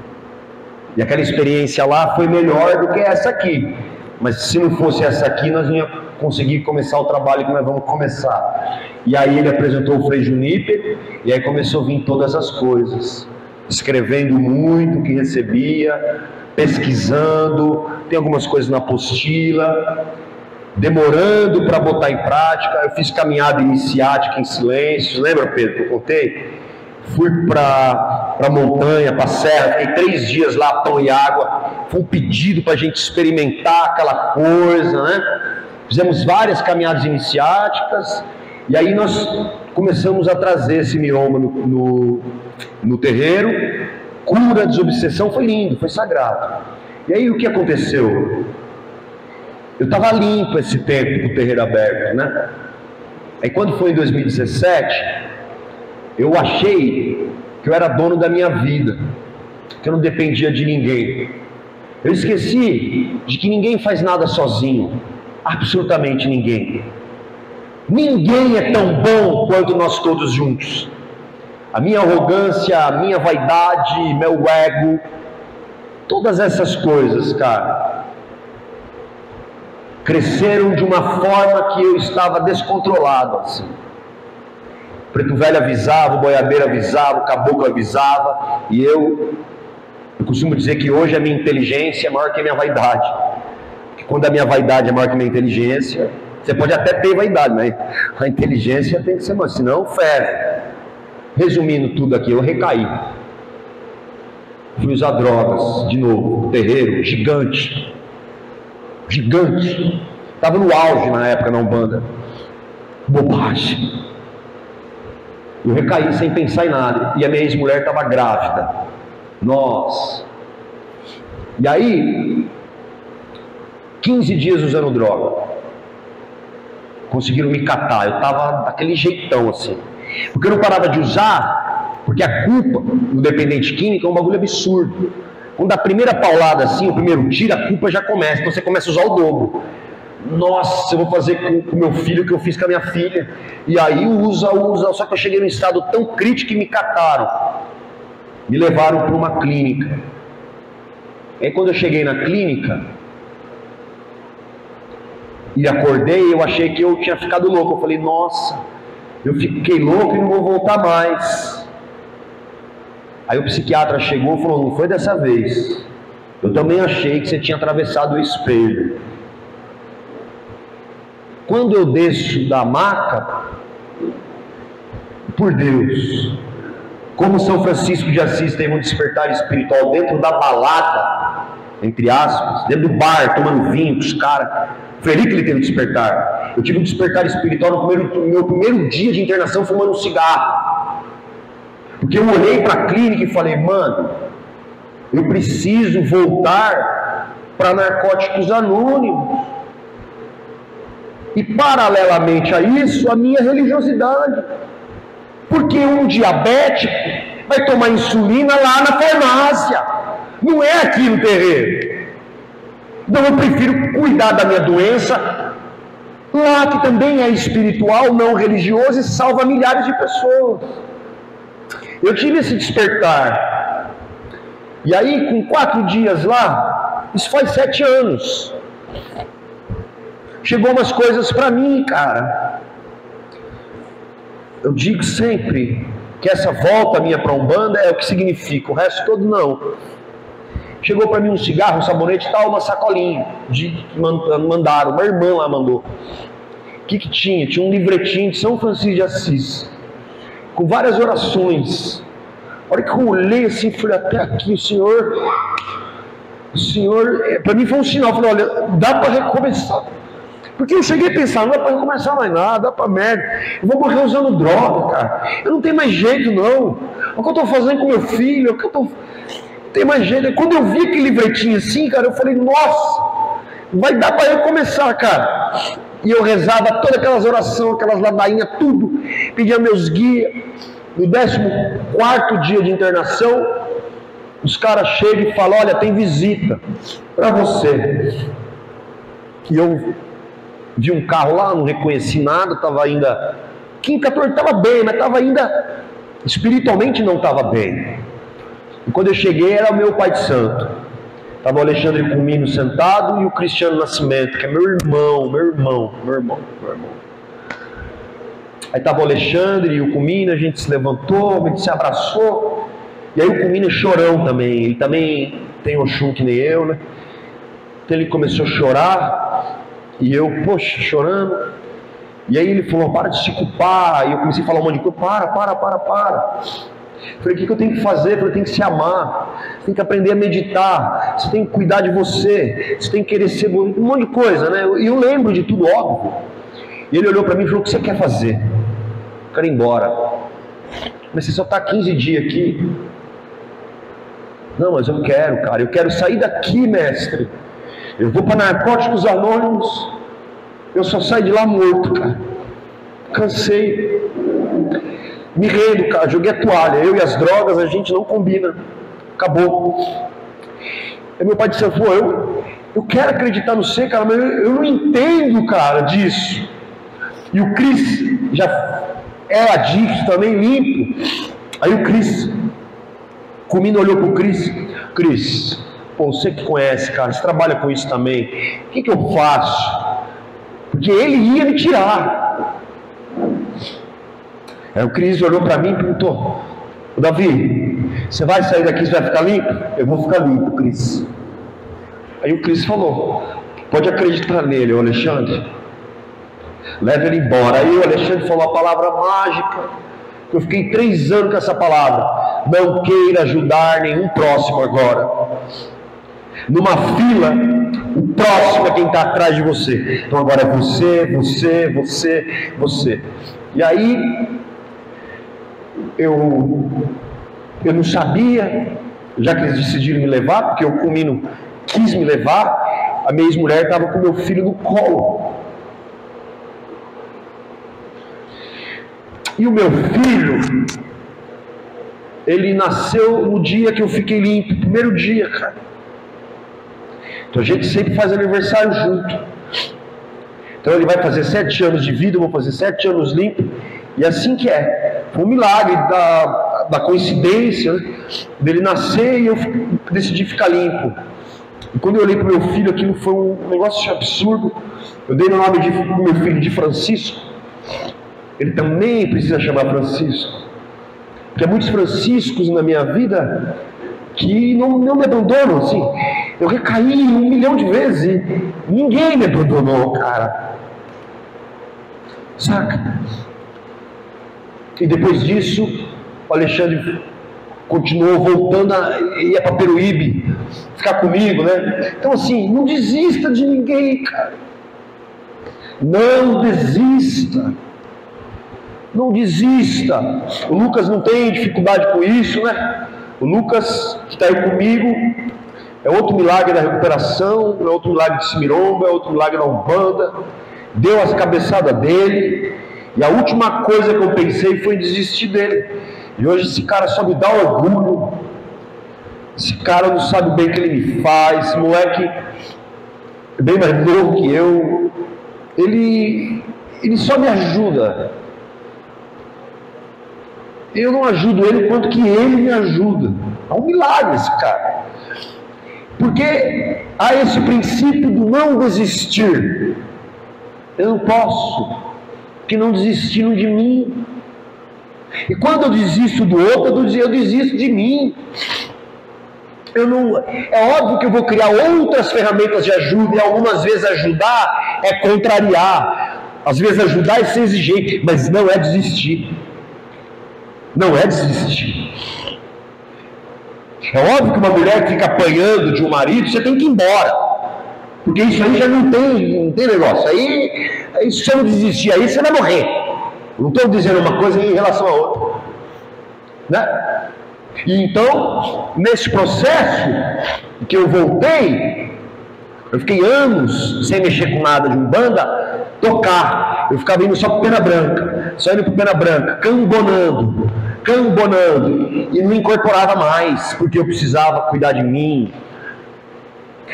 E aquela experiência lá foi melhor do que essa aqui. Mas se não fosse essa aqui, nós não íamos conseguir começar o trabalho que nós vamos começar. E aí ele apresentou o Frei Juníper, e aí começou a vir todas as coisas. Escrevendo muito o que recebia, pesquisando, tem algumas coisas na apostila, demorando para botar em prática. Eu fiz caminhada iniciática em silêncio, lembra, Pedro, que eu contei? Fui para a montanha, para a serra, fiquei 3 dias lá, pão e água. Foi um pedido para a gente experimentar aquela coisa, né? Fizemos várias caminhadas iniciáticas, e aí nós começamos a trazer esse mioma no terreiro. Cura, desobsessão, foi lindo, foi sagrado. E aí o que aconteceu? Eu estava limpo esse tempo com o terreiro aberto, né? Aí quando foi em 2017, eu achei que eu era dono da minha vida, que eu não dependia de ninguém. Eu esqueci de que ninguém faz nada sozinho, absolutamente ninguém. Ninguém é tão bom quanto nós todos juntos. A minha arrogância, a minha vaidade, meu ego, todas essas coisas, cara, cresceram de uma forma que eu estava descontrolado, assim. O preto velho avisava, o boiadeiro avisava, o caboclo avisava, e eu costumo dizer que hoje a minha inteligência é maior que a minha vaidade. Porque quando a minha vaidade é maior que a minha inteligência, você pode até ter vaidade, mas a inteligência tem que ser maior, senão ferve. Resumindo tudo aqui, eu recaí. Fui usar drogas de novo, terreiro gigante. Gigante. Estava no auge na época na Umbanda. Bobagem. Eu recaí sem pensar em nada. E a minha ex-mulher estava grávida. Nossa. E aí, 15 dias usando droga. Conseguiram me catar. Eu estava daquele jeitão assim. Porque eu não parava de usar, porque a culpa no dependente químico é um bagulho absurdo. Quando a primeira paulada assim, o primeiro tiro, a culpa já começa, então você começa a usar o dobro. Nossa, eu vou fazer com o meu filho o que eu fiz com a minha filha. E aí usa, só que eu cheguei num estado tão crítico que me cataram. Me levaram para uma clínica. E aí quando eu cheguei na clínica e acordei, eu achei que eu tinha ficado louco. Eu falei: nossa, eu fiquei louco e não vou voltar mais. Aí o psiquiatra chegou e falou: não foi dessa vez. Eu também achei que você tinha atravessado o espelho. Quando eu desço da maca, por Deus, como São Francisco de Assis teve um despertar espiritual dentro da balada, entre aspas, dentro do bar, tomando vinho com os caras, foi ali que ele teve um despertar. Eu tive um despertar espiritual no meu primeiro dia de internação, fumando um cigarro. Porque eu olhei para a clínica e falei: mano, Eu preciso voltar para Narcóticos Anônimos. E paralelamente a isso, a minha religiosidade. Porque um diabético vai tomar insulina lá na farmácia, não é aqui no terreiro. Então eu prefiro cuidar da minha doença lá, que também é espiritual, não religioso, e salva milhares de pessoas. Eu tive esse despertar. E aí, com 4 dias lá, isso faz 7 anos, chegou umas coisas para mim, cara. Eu digo sempre que essa volta minha para a Umbanda é o que significa, o resto todo não. Chegou para mim um cigarro, um sabonete e tal, uma sacolinha mandaram, uma irmã lá mandou. O que tinha? Tinha um livretinho de São Francisco de Assis, com várias orações. A hora que eu olhei assim, fui até aqui, o Senhor, para mim foi um sinal, eu falei, olha, dá para recomeçar. Porque eu cheguei a pensar, não dá para recomeçar mais nada, dá para merda, eu vou morrer usando droga, cara, eu não tenho mais jeito não, o que eu estou fazendo com meu filho, não tem mais jeito. Quando eu vi aquele livretinho assim, cara, eu falei, nossa, vai dar para recomeçar, cara. E eu rezava todas aquelas orações, aquelas ladainhas, tudo, pedia meus guias. No 14º dia de internação, os caras chegam e falam, olha, tem visita para você. E eu vi um carro lá, não reconheci nada, estava ainda 15, 14, estava bem, mas estava ainda, espiritualmente não estava bem. E quando eu cheguei, era o meu pai de santo. Estava o Alexandre Comino sentado e o Cristiano Nascimento, que é meu irmão. Aí estava o Alexandre e o Comino, a gente se levantou, a gente se abraçou. E aí o Comino é chorão também, ele também tem Oxum que nem eu, né? Então ele começou a chorar, e eu, poxa, chorando. E aí ele falou, para de se culpar. E eu comecei a falar um monte de coisa, para. Falei, o que eu tenho que fazer? Eu falei, tem que se amar, você tem que aprender a meditar, você tem que cuidar de você tem que querer ser um monte de coisa, né? E eu lembro de tudo, óbvio. E ele olhou para mim e falou, o que você quer fazer? Eu quero ir embora. Mas você só está 15 dias aqui. Não, mas eu quero, cara, eu quero sair daqui, mestre. Eu vou para Narcóticos Anônimos, eu só saio de lá morto, cara. Cansei. Me rendo, cara, joguei a toalha. Eu e as drogas, a gente não combina. Acabou. Aí meu pai disse, eu quero acreditar no você, cara, mas eu não entendo, cara, disso. E o Cris já é adicto também, limpo. Aí o Cris, Comino olhou pro Cris, pô, você que conhece, cara, você trabalha com isso também, o que eu faço? Porque ele ia me tirar. Aí o Cris olhou para mim e perguntou, Davi, você vai sair daqui, você vai ficar limpo? Eu vou ficar limpo, Cris. Aí o Cris falou, pode acreditar nele, o Alexandre, leva ele embora. Aí o Alexandre falou a palavra mágica, eu fiquei 3 anos com essa palavra, não queira ajudar nenhum próximo agora. Numa fila, o próximo é quem está atrás de você. Então agora é você. E aí eu não sabia, já que eles decidiram me levar, porque o Comino quis me levar, a minha ex-mulher estava com meu filho no colo. E o meu filho, ele nasceu no dia que eu fiquei limpo, primeiro dia, cara. Então a gente sempre faz aniversário junto. Então ele vai fazer 7 anos de vida, eu vou fazer 7 anos limpo. E assim que é. Foi um milagre da coincidência, né, dele nascer e eu decidi ficar limpo. E quando eu olhei para o meu filho, aquilo foi um negócio absurdo. Eu dei o nome do meu filho de Francisco. Ele também precisa chamar Francisco. Porque há muitos Franciscos na minha vida que não me abandonam, assim. Eu recaí 1 milhão de vezes e ninguém me abandonou, cara. Saca? E depois disso, o Alexandre continuou voltando, ia para Peruíbe, ficar comigo, né? Então assim, não desista de ninguém, cara. Não desista. Não desista. O Lucas não tem dificuldade com isso, né? O Lucas, que está aí comigo, é outro milagre da recuperação, é outro milagre de Cimiromba, é outro milagre da Umbanda. Deu as cabeçadas dele, e a última coisa que eu pensei foi em desistir dele. E hoje esse cara só me dá orgulho. Esse cara não sabe bem o que ele me faz. Esse moleque é bem mais novo que eu. Ele só me ajuda. Eu não ajudo ele quanto que ele me ajuda. É um milagre esse cara. Porque há esse princípio do não desistir. Eu não posso, porque não desistiram de mim. E quando eu desisto do outro, eu desisto de mim. É óbvio que eu vou criar outras ferramentas de ajuda, e algumas vezes ajudar é contrariar, às vezes ajudar é ser exigente, mas não é desistir. Não é desistir. É óbvio que uma mulher que fica apanhando de um marido, você tem que ir embora, porque isso aí já não tem negócio. Aí se você não desistir, aí você vai morrer. Não estou dizendo uma coisa em relação a outra, né? E então, nesse processo que eu voltei, eu fiquei anos sem mexer com nada de Umbanda, tocar. Eu ficava indo só para Pena Branca, só indo para Pena Branca, cambonando, e não incorporava mais, porque eu precisava cuidar de mim.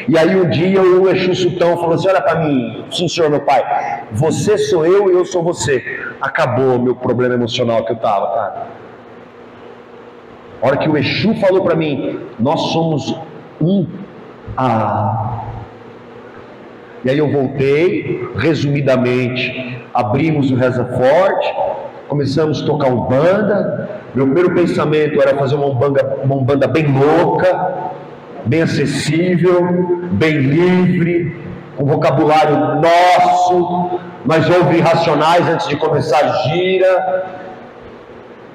E aí um dia o Exu Sultão falou assim: olha para mim, sim senhor meu pai, você sou eu e eu sou você. Acabou meu problema emocional que eu estava, cara. A hora que o Exu falou para mim, nós somos um. E aí eu voltei, resumidamente, abrimos o Reza Forte, começamos a tocar Umbanda. Meu primeiro pensamento era fazer uma Umbanda bem louca, bem acessível, bem livre, com vocabulário nosso. Nós ouvimos Racionais antes de começar a gira,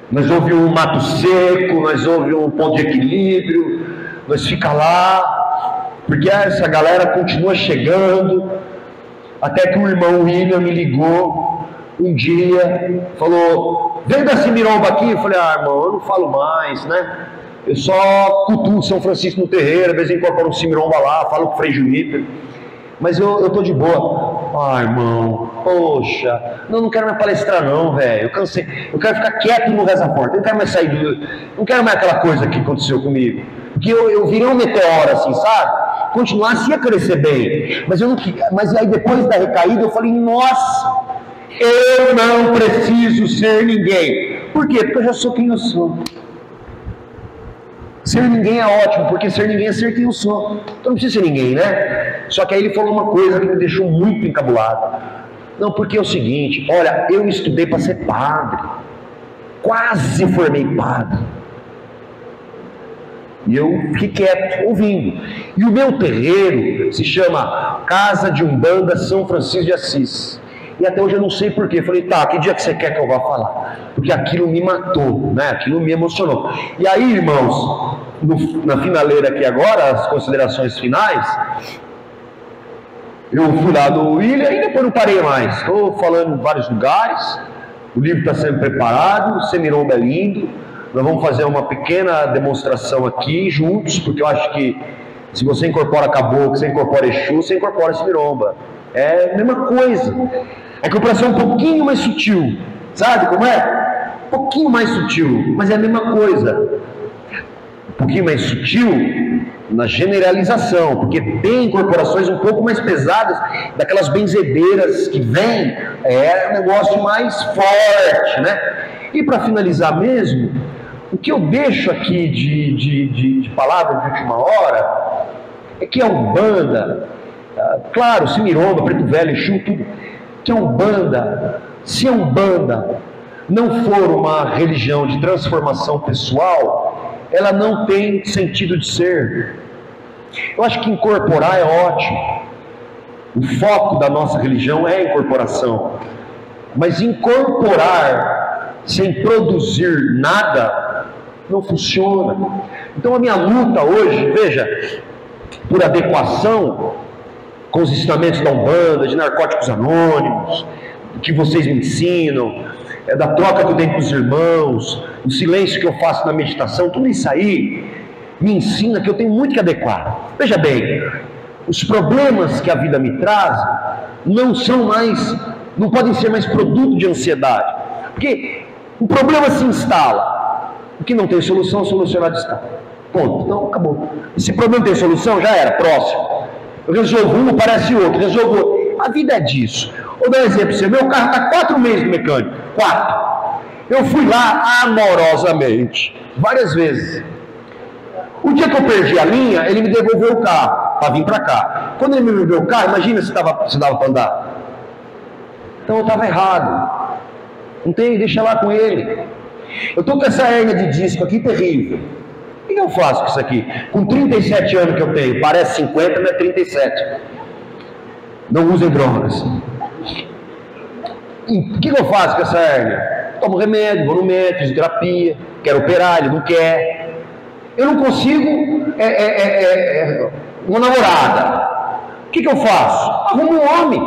nós ouvimos um Mato Seco, nós ouvimos um Ponto de Equilíbrio, nós fica lá, porque essa galera continua chegando, até que o irmão William me ligou um dia, falou: vem da Cimiromba aqui. Eu falei: irmão, eu não falo mais, né? Eu só cultuo São Francisco no terreiro, às vezes incorporo um Cimiromba lá, falo com o Frei Juníper, mas eu tô de boa. Irmão, poxa, não quero mais palestrar não, velho, eu cansei, eu quero ficar quieto no Reza Forte, eu não quero mais sair não quero mais aquela coisa que aconteceu comigo, porque eu virei um meteoro assim, sabe? Continuasse ia crescer bem, mas aí depois da recaída eu falei: nossa, eu não preciso ser ninguém. Por quê? Porque eu já sou quem eu sou. Ser ninguém é ótimo, porque ser ninguém é ser quem eu sou. Então não precisa ser ninguém, né? Só que aí ele falou uma coisa que me deixou muito encabulado. Não, porque é o seguinte: olha, eu estudei para ser padre, quase formei padre, e eu fiquei quieto, ouvindo. E o meu terreiro se chama Casa de Umbanda São Francisco de Assis. E até hoje eu não sei porquê. Falei: tá, que dia que você quer que eu vá falar? Porque aquilo me matou, né? Aquilo me emocionou. E aí, irmãos, na finaleira aqui agora, as considerações finais, eu fui lá do William e depois não parei mais. Estou falando em vários lugares, o livro está sendo preparado, o Cimiromba é lindo. Nós vamos fazer uma pequena demonstração aqui juntos, porque eu acho que se você incorpora Caboclo, você incorpora Exu, você incorpora Cimiromba. É a mesma coisa. A incorporação é um pouquinho mais sutil, sabe como é? Um pouquinho mais sutil, mas é a mesma coisa. Um pouquinho mais sutil na generalização, porque tem incorporações um pouco mais pesadas, daquelas benzedeiras que vêm, é um negócio mais forte, né? E para finalizar mesmo, o que eu deixo aqui de palavra de última hora é que a Umbanda, claro, Cimiromba, Preto Velho, Exu, tudo, que a Umbanda, se a Umbanda não for uma religião de transformação pessoal, ela não tem sentido de ser. Eu acho que incorporar é ótimo. O foco da nossa religião é a incorporação. Mas incorporar sem produzir nada não funciona. Então a minha luta hoje, veja, por adequação com os ensinamentos da Umbanda, de narcóticos anônimos, que vocês me ensinam, é da troca que eu tenho com os irmãos, o silêncio que eu faço na meditação, tudo isso aí me ensina que eu tenho muito que adequar. Veja bem, os problemas que a vida me traz não podem ser mais produto de ansiedade, porque o problema se instala, o que não tem solução, solucionado está. Ponto. Então acabou. Esse problema tem solução, já era, próximo. Eu resolvo um, parece outro, resolvo outro. A vida é disso. Vou dar um exemplo para você. Meu carro está 4 meses no mecânico. 4. Eu fui lá amorosamente, várias vezes. O dia que eu perdi a linha, ele me devolveu o carro para vir para cá. Quando ele me devolveu o carro, imagina se dava para andar. Então eu estava errado. Não tem, deixa lá com ele. Eu estou com essa hérnia de disco aqui terrível. O que eu faço com isso aqui? Com 37 anos que eu tenho, parece 50, mas é 37. Não usem drogas. O que eu faço com essa hérnia? Tomo remédio, vou no médico, fisioterapia, quero operar, ele não quer. Eu não consigo uma namorada. O que eu faço? Arrumo um homem,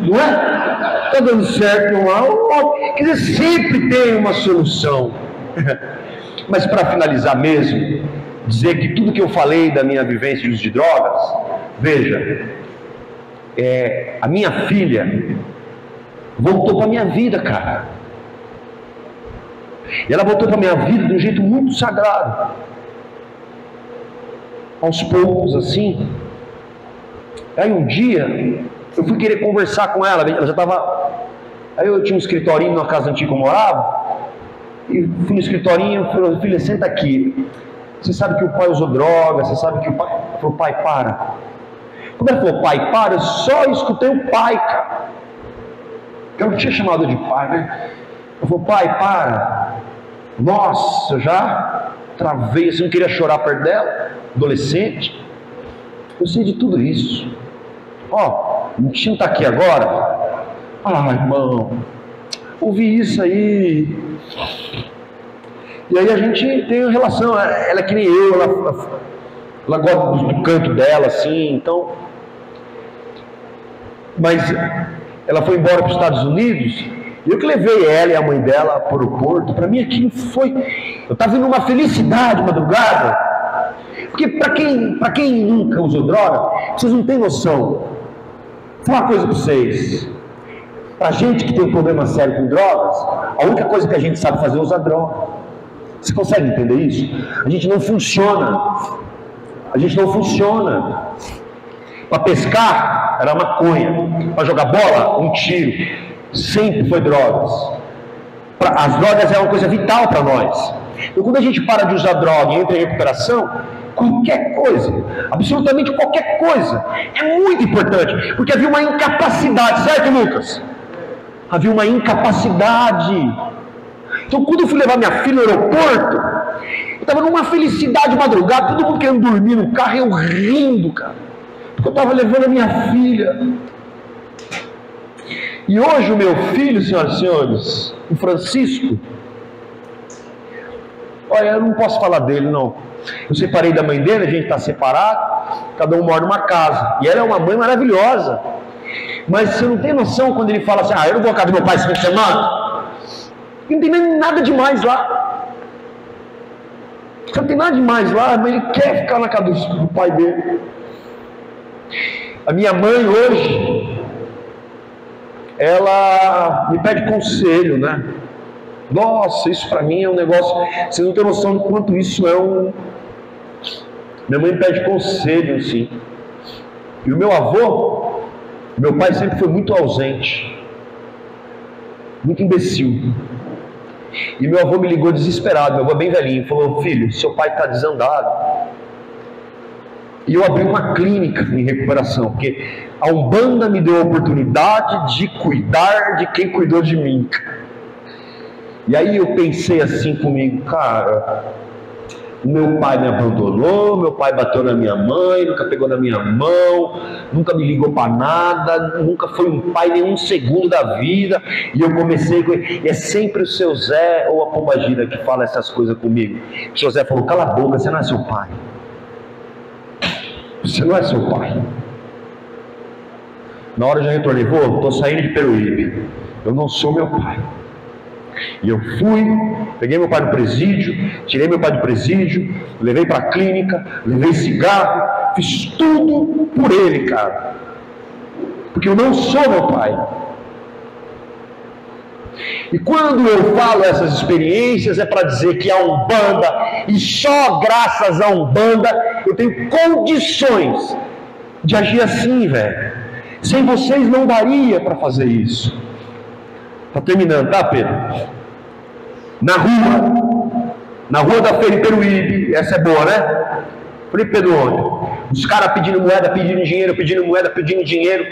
não é? Está dando certo, não há. Quer dizer, sempre tem uma solução. Mas para finalizar mesmo, dizer que tudo que eu falei da minha vivência de uso de drogas, veja, a minha filha voltou para a minha vida, cara. E ela voltou para a minha vida de um jeito muito sagrado. Aos poucos, assim. Aí um dia, eu fui querer conversar com ela já estava... Aí eu tinha um escritorinho na casa antiga que eu morava, e fui no escritorinho e falei, filha, senta aqui. Você sabe que o pai usou droga, você sabe que o pai... Ela falou, pai, para. Quando ela falou, pai, para, eu só escutei o pai, cara. Eu não tinha chamado de pai, né? Eu falei, pai, para. Nossa, eu já travei, assim, não queria chorar perto dela, adolescente. Eu sei de tudo isso. Ó, o Tinho está aqui agora. Ah, irmão, ouvi isso aí. E aí a gente tem uma relação, ela é que nem eu, ela gosta do canto dela, assim, então. Mas ela foi embora para os Estados Unidos, e eu que levei ela e a mãe dela para o aeroporto. Para mim aquilo foi... Eu estava vendo uma felicidade madrugada, porque para quem nunca usou droga, vocês não têm noção. Vou falar uma coisa para vocês. Para gente que tem um problema sério com drogas, a única coisa que a gente sabe fazer é usar droga. Você consegue entender isso? A gente não funciona. A gente não funciona. Para pescar, era maconha. Para jogar bola, um tiro. Sempre foi drogas. As drogas é uma coisa vital para nós. Então, quando a gente para de usar droga e entra em recuperação, qualquer coisa, absolutamente qualquer coisa, é muito importante. Porque havia uma incapacidade, certo, Lucas? Havia uma incapacidade. Então, quando eu fui levar minha filha no aeroporto, eu estava numa felicidade madrugada, todo mundo querendo dormir no carro, eu rindo, cara. Porque eu estava levando a minha filha. E hoje o meu filho, senhoras e senhores, o Francisco, olha, eu não posso falar dele, não. Eu separei da mãe dele, a gente está separado, cada um mora numa casa. E ela é uma mãe maravilhosa. Mas você não tem noção quando ele fala assim, eu não vou à casa do meu pai esse fim de semana. Não tem nem nada demais lá. Não tem nada demais lá, mas ele quer ficar na casa do pai dele. A minha mãe hoje, ela me pede conselho, né? Nossa, isso para mim é um negócio... Vocês não têm noção do quanto isso é um... Minha mãe me pede conselho, assim. E o meu avô, meu pai sempre foi muito ausente. Muito imbecil. E meu avô me ligou desesperado, meu avô é bem velhinho, falou, filho, seu pai está desandado. E eu abri uma clínica em recuperação, porque a Umbanda me deu a oportunidade de cuidar de quem cuidou de mim. E aí eu pensei assim comigo, cara, meu pai me abandonou, meu pai bateu na minha mãe, nunca pegou na minha mão, nunca me ligou para nada, nunca foi um pai nem um segundo da vida. E eu comecei com ele, e é sempre o seu Zé ou a Pombagira que fala essas coisas comigo. O seu Zé falou, cala a boca, você não é seu pai. Você não é seu pai. Na hora eu já retornei, vô, estou saindo de Peruíbe, eu não sou meu pai. E eu fui, peguei meu pai no presídio, tirei meu pai do presídio, levei para a clínica, levei cigarro, fiz tudo por ele, cara. Porque eu não sou meu pai. E quando eu falo essas experiências, é para dizer que a Umbanda, e só graças à Umbanda, eu tenho condições de agir assim, velho. Sem vocês não daria para fazer isso. Tá terminando, tá, Pedro? Na rua da Feira em Peruíbe, essa é boa, né? Falei, Pedro, onde? Os caras pedindo moeda, pedindo dinheiro, pedindo moeda, pedindo dinheiro.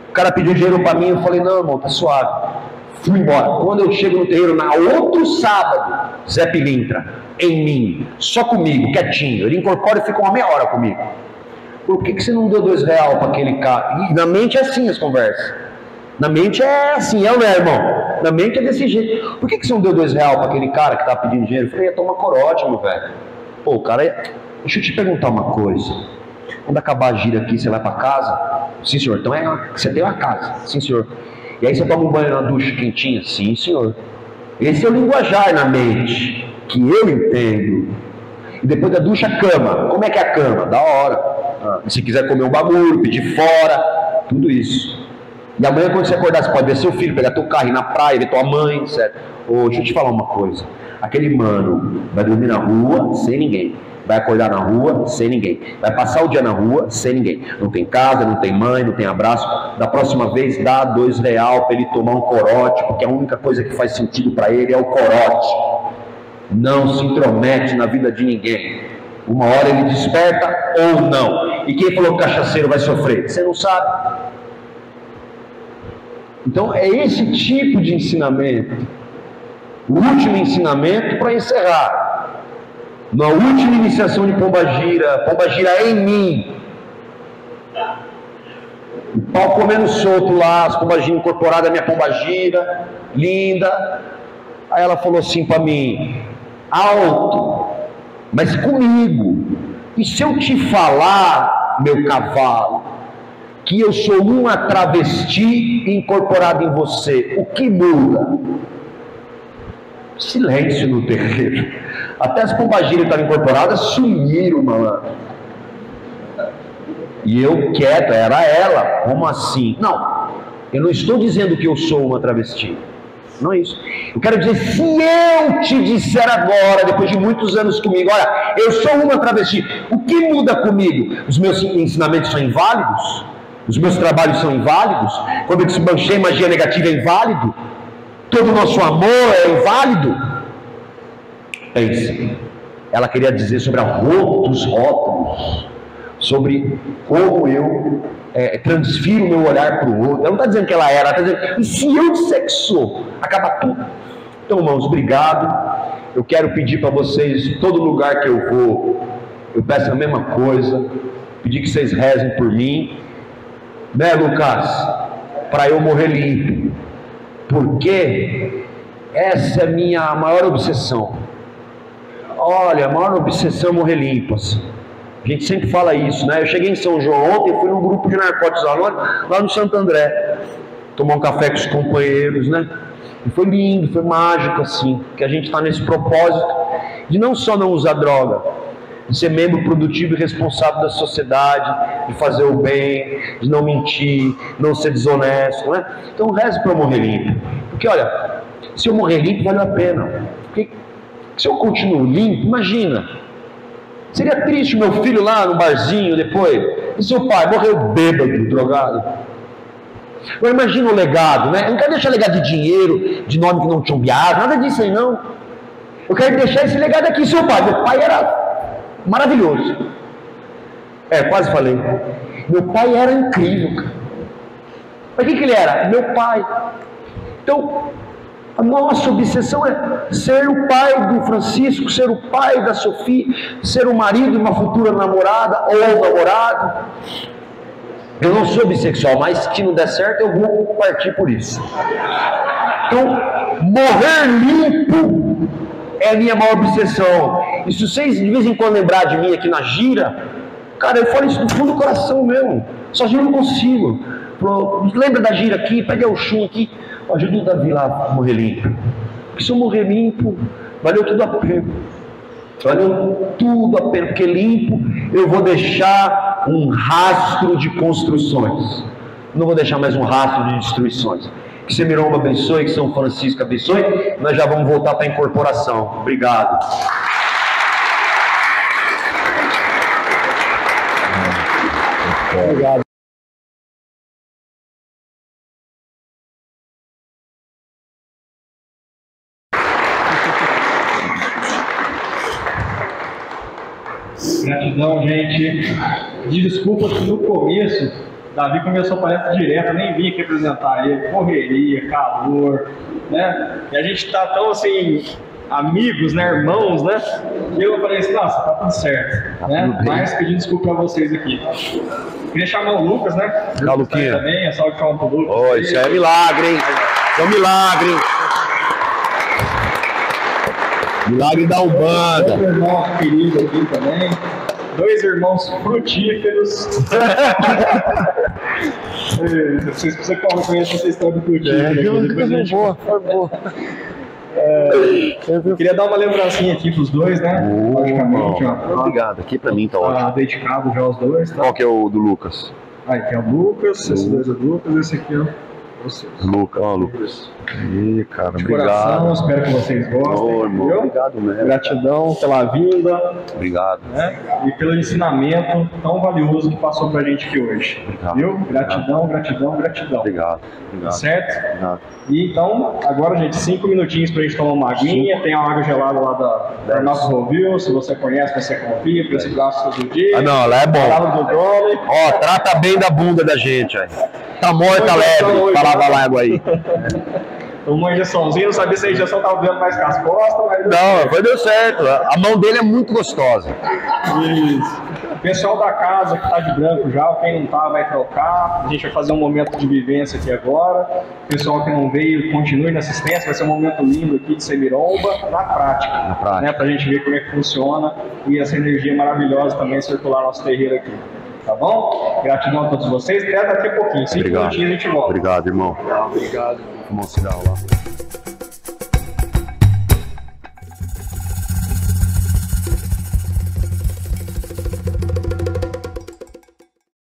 O cara pediu dinheiro para mim, eu falei, não, irmão, tá suave. Fui embora. Quando eu chego no terreiro, na outro sábado, Zé Pilintra, em mim, só comigo, quietinho. Ele incorpora e fica uma meia hora comigo. Por que você não deu R$2 para aquele cara? E na mente é assim as conversas. Na mente é assim, é ou não é, irmão? Na mente é desse jeito. Por que você não deu R$2 para aquele cara que estava pedindo dinheiro? Eu falei, ia tomar corote, meu velho. Pô, o cara, deixa eu te perguntar uma coisa. Quando acabar a gira aqui, você vai para casa? Sim, senhor. Então você tem uma casa. Sim, senhor. E aí você toma um banho na ducha quentinha? Sim, senhor. Esse é o linguajar na mente, que eu entendo. E depois da ducha, cama. Como é que é a cama? Da hora. Se quiser comer um bagulho, pedir fora, tudo isso. E amanhã quando você acordar, você pode ver seu filho, pegar teu carro, ir na praia, ver tua mãe, etc. Deixa eu te falar uma coisa. Aquele mano vai dormir na rua sem ninguém. Vai acordar na rua sem ninguém. Vai passar o dia na rua sem ninguém. Não tem casa, não tem mãe, não tem abraço. Da próxima vez dá R$2 para ele tomar um corote, porque a única coisa que faz sentido para ele é o corote. Não se intromete na vida de ninguém. Uma hora ele desperta ou não. E quem falou que o cachaceiro vai sofrer? Você não sabe. Então é esse tipo de ensinamento. O último ensinamento para encerrar. Na última iniciação de Pombagira em mim. O pau comendo solto lá, as pombagiras incorporadas, a minha pombagira, linda. Aí ela falou assim para mim, alto, mas comigo. E se eu te falar, meu cavalo, que eu sou uma travesti incorporada em você, o que muda? Silêncio no terreiro. Até as pombagiras que estavam incorporadas sumiram, malandro. E eu quieto, era ela. Como assim? Não, eu não estou dizendo que eu sou uma travesti. Não é isso. Eu quero dizer, se eu te disser agora, depois de muitos anos comigo, olha, eu sou uma travesti, o que muda comigo? Os meus ensinamentos são inválidos? Os meus trabalhos são inválidos? Quando eu desmanchei magia negativa é inválido? Todo o nosso amor é inválido? Pense. Ela queria dizer sobre os rótulos, sobre como eu transfiro o meu olhar para o outro. Ela não está dizendo que ela era, ela está dizendo, e se eu disser que sou, acaba tudo. Então, irmãos, obrigado. Eu quero pedir para vocês, todo lugar que eu vou, eu peço a mesma coisa, pedir que vocês rezem por mim, né, Lucas? Para eu morrer limpo, porque essa é a minha maior obsessão. Olha, a maior obsessão é morrer limpo, assim. A gente sempre fala isso, né? Eu cheguei em São João ontem, fui num grupo de narcóticos lá no Santo André, tomar um café com os companheiros, né? E foi lindo, foi mágico, assim, que a gente está nesse propósito de não só não usar droga, de ser membro produtivo e responsável da sociedade, de fazer o bem, de não mentir, não ser desonesto, né? Então reze para eu morrer limpo, porque olha, se eu morrer limpo valeu a pena, porque se eu continuo limpo, imagina, seria triste meu filho lá no barzinho depois, e seu pai morreu bêbado, drogado. Agora imagina o legado, né? Eu não quero deixar legado de dinheiro, de nome que não tinha biado, nada disso aí não. Eu quero deixar esse legado aqui. Seu pai, meu pai era maravilhoso. Quase falei. Meu pai era incrível, cara. Mas o que ele era? Meu pai. Então, a nossa obsessão é ser o pai do Francisco, ser o pai da Sofia, ser o marido de uma futura namorada ou namorado. Eu não sou bissexual, mas se não der certo eu vou partir por isso. Então, morrer limpo é a minha maior obsessão. E se vocês de vez em quando lembrar de mim aqui na gira, cara, eu falo isso do fundo do coração mesmo. Sozinho eu não consigo. Lembra da gira aqui, pega o chum aqui, ajuda o Davi lá a morrer limpo. Porque se eu morrer limpo, valeu tudo a pena. Valeu tudo a pena, porque limpo eu vou deixar um rastro de construções. Não vou deixar mais um rastro de destruições. Que Semiromba abençoe, que São Francisco abençoe. Nós já vamos voltar para a incorporação. Obrigado. Obrigado. Gratidão, gente. Desculpa que no começo, Davi começou a palestra direto, nem vim aqui apresentar ele, correria, calor, né? E a gente tá tão assim, amigos, né, irmãos, né? E eu falei assim, nossa, tá tudo certo, né? Mas pedindo desculpa pra vocês aqui. Queria chamar o Lucas, né? Tá, Luquinha. Também, é só de falar pro Lucas. Oh, isso é milagre, hein? Isso é um milagre, hein? Milagre da Umbanda. Outro irmão querido aqui também. 2 irmãos frutíferos. Vocês precisam conhecer essa história do frutífero. Foi boa. Eu queria dar uma lembrancinha aqui pros dois, né? Logicamente, ó. Obrigado, aqui pra mim tá ótimo. Dedicado já aos dois, tá? Qual que é o do Lucas? Aqui é o Lucas, esse dois é o Lucas, esse aqui é vocês. Lucas, ó, Lucas. Ih, cara, De obrigado. coração, espero que vocês gostem. Ô, irmão, obrigado mesmo. Gratidão pela vinda. Obrigado. Né? E pelo ensinamento tão valioso que passou pra gente aqui hoje. Obrigado. Viu? Gratidão, gratidão, gratidão. Obrigado. Certo? Obrigado. E então, agora, gente, 5 minutinhos pra gente tomar uma aguinha. Tem uma água gelada lá da nossa Rovil. Se você conhece, você confia, para esse braço todo dia. Ah, não, lá é bom. Do Dolly. Ó, trata bem da bunda da gente, aí. Tá morta, leve. Falava lá água aí. Uma injeçãozinha, não sabia se a injeção tava doendo mais que as costas, mas... Não, foi deu certo. A mão dele é muito gostosa. Isso. Pessoal da casa que tá de branco já, quem não tá vai trocar. A gente vai fazer um momento de vivência aqui agora. Pessoal que não veio, continue na assistência. Vai ser um momento lindo aqui de Semiromba, na prática. Na prática. Né, pra gente ver como é que funciona e essa energia maravilhosa também circular nosso terreiro aqui. Tá bom? Gratidão a todos vocês. Até daqui a pouquinho. 5 minutinhos a gente volta. Obrigado, irmão. Obrigado. Vamos sinal lá.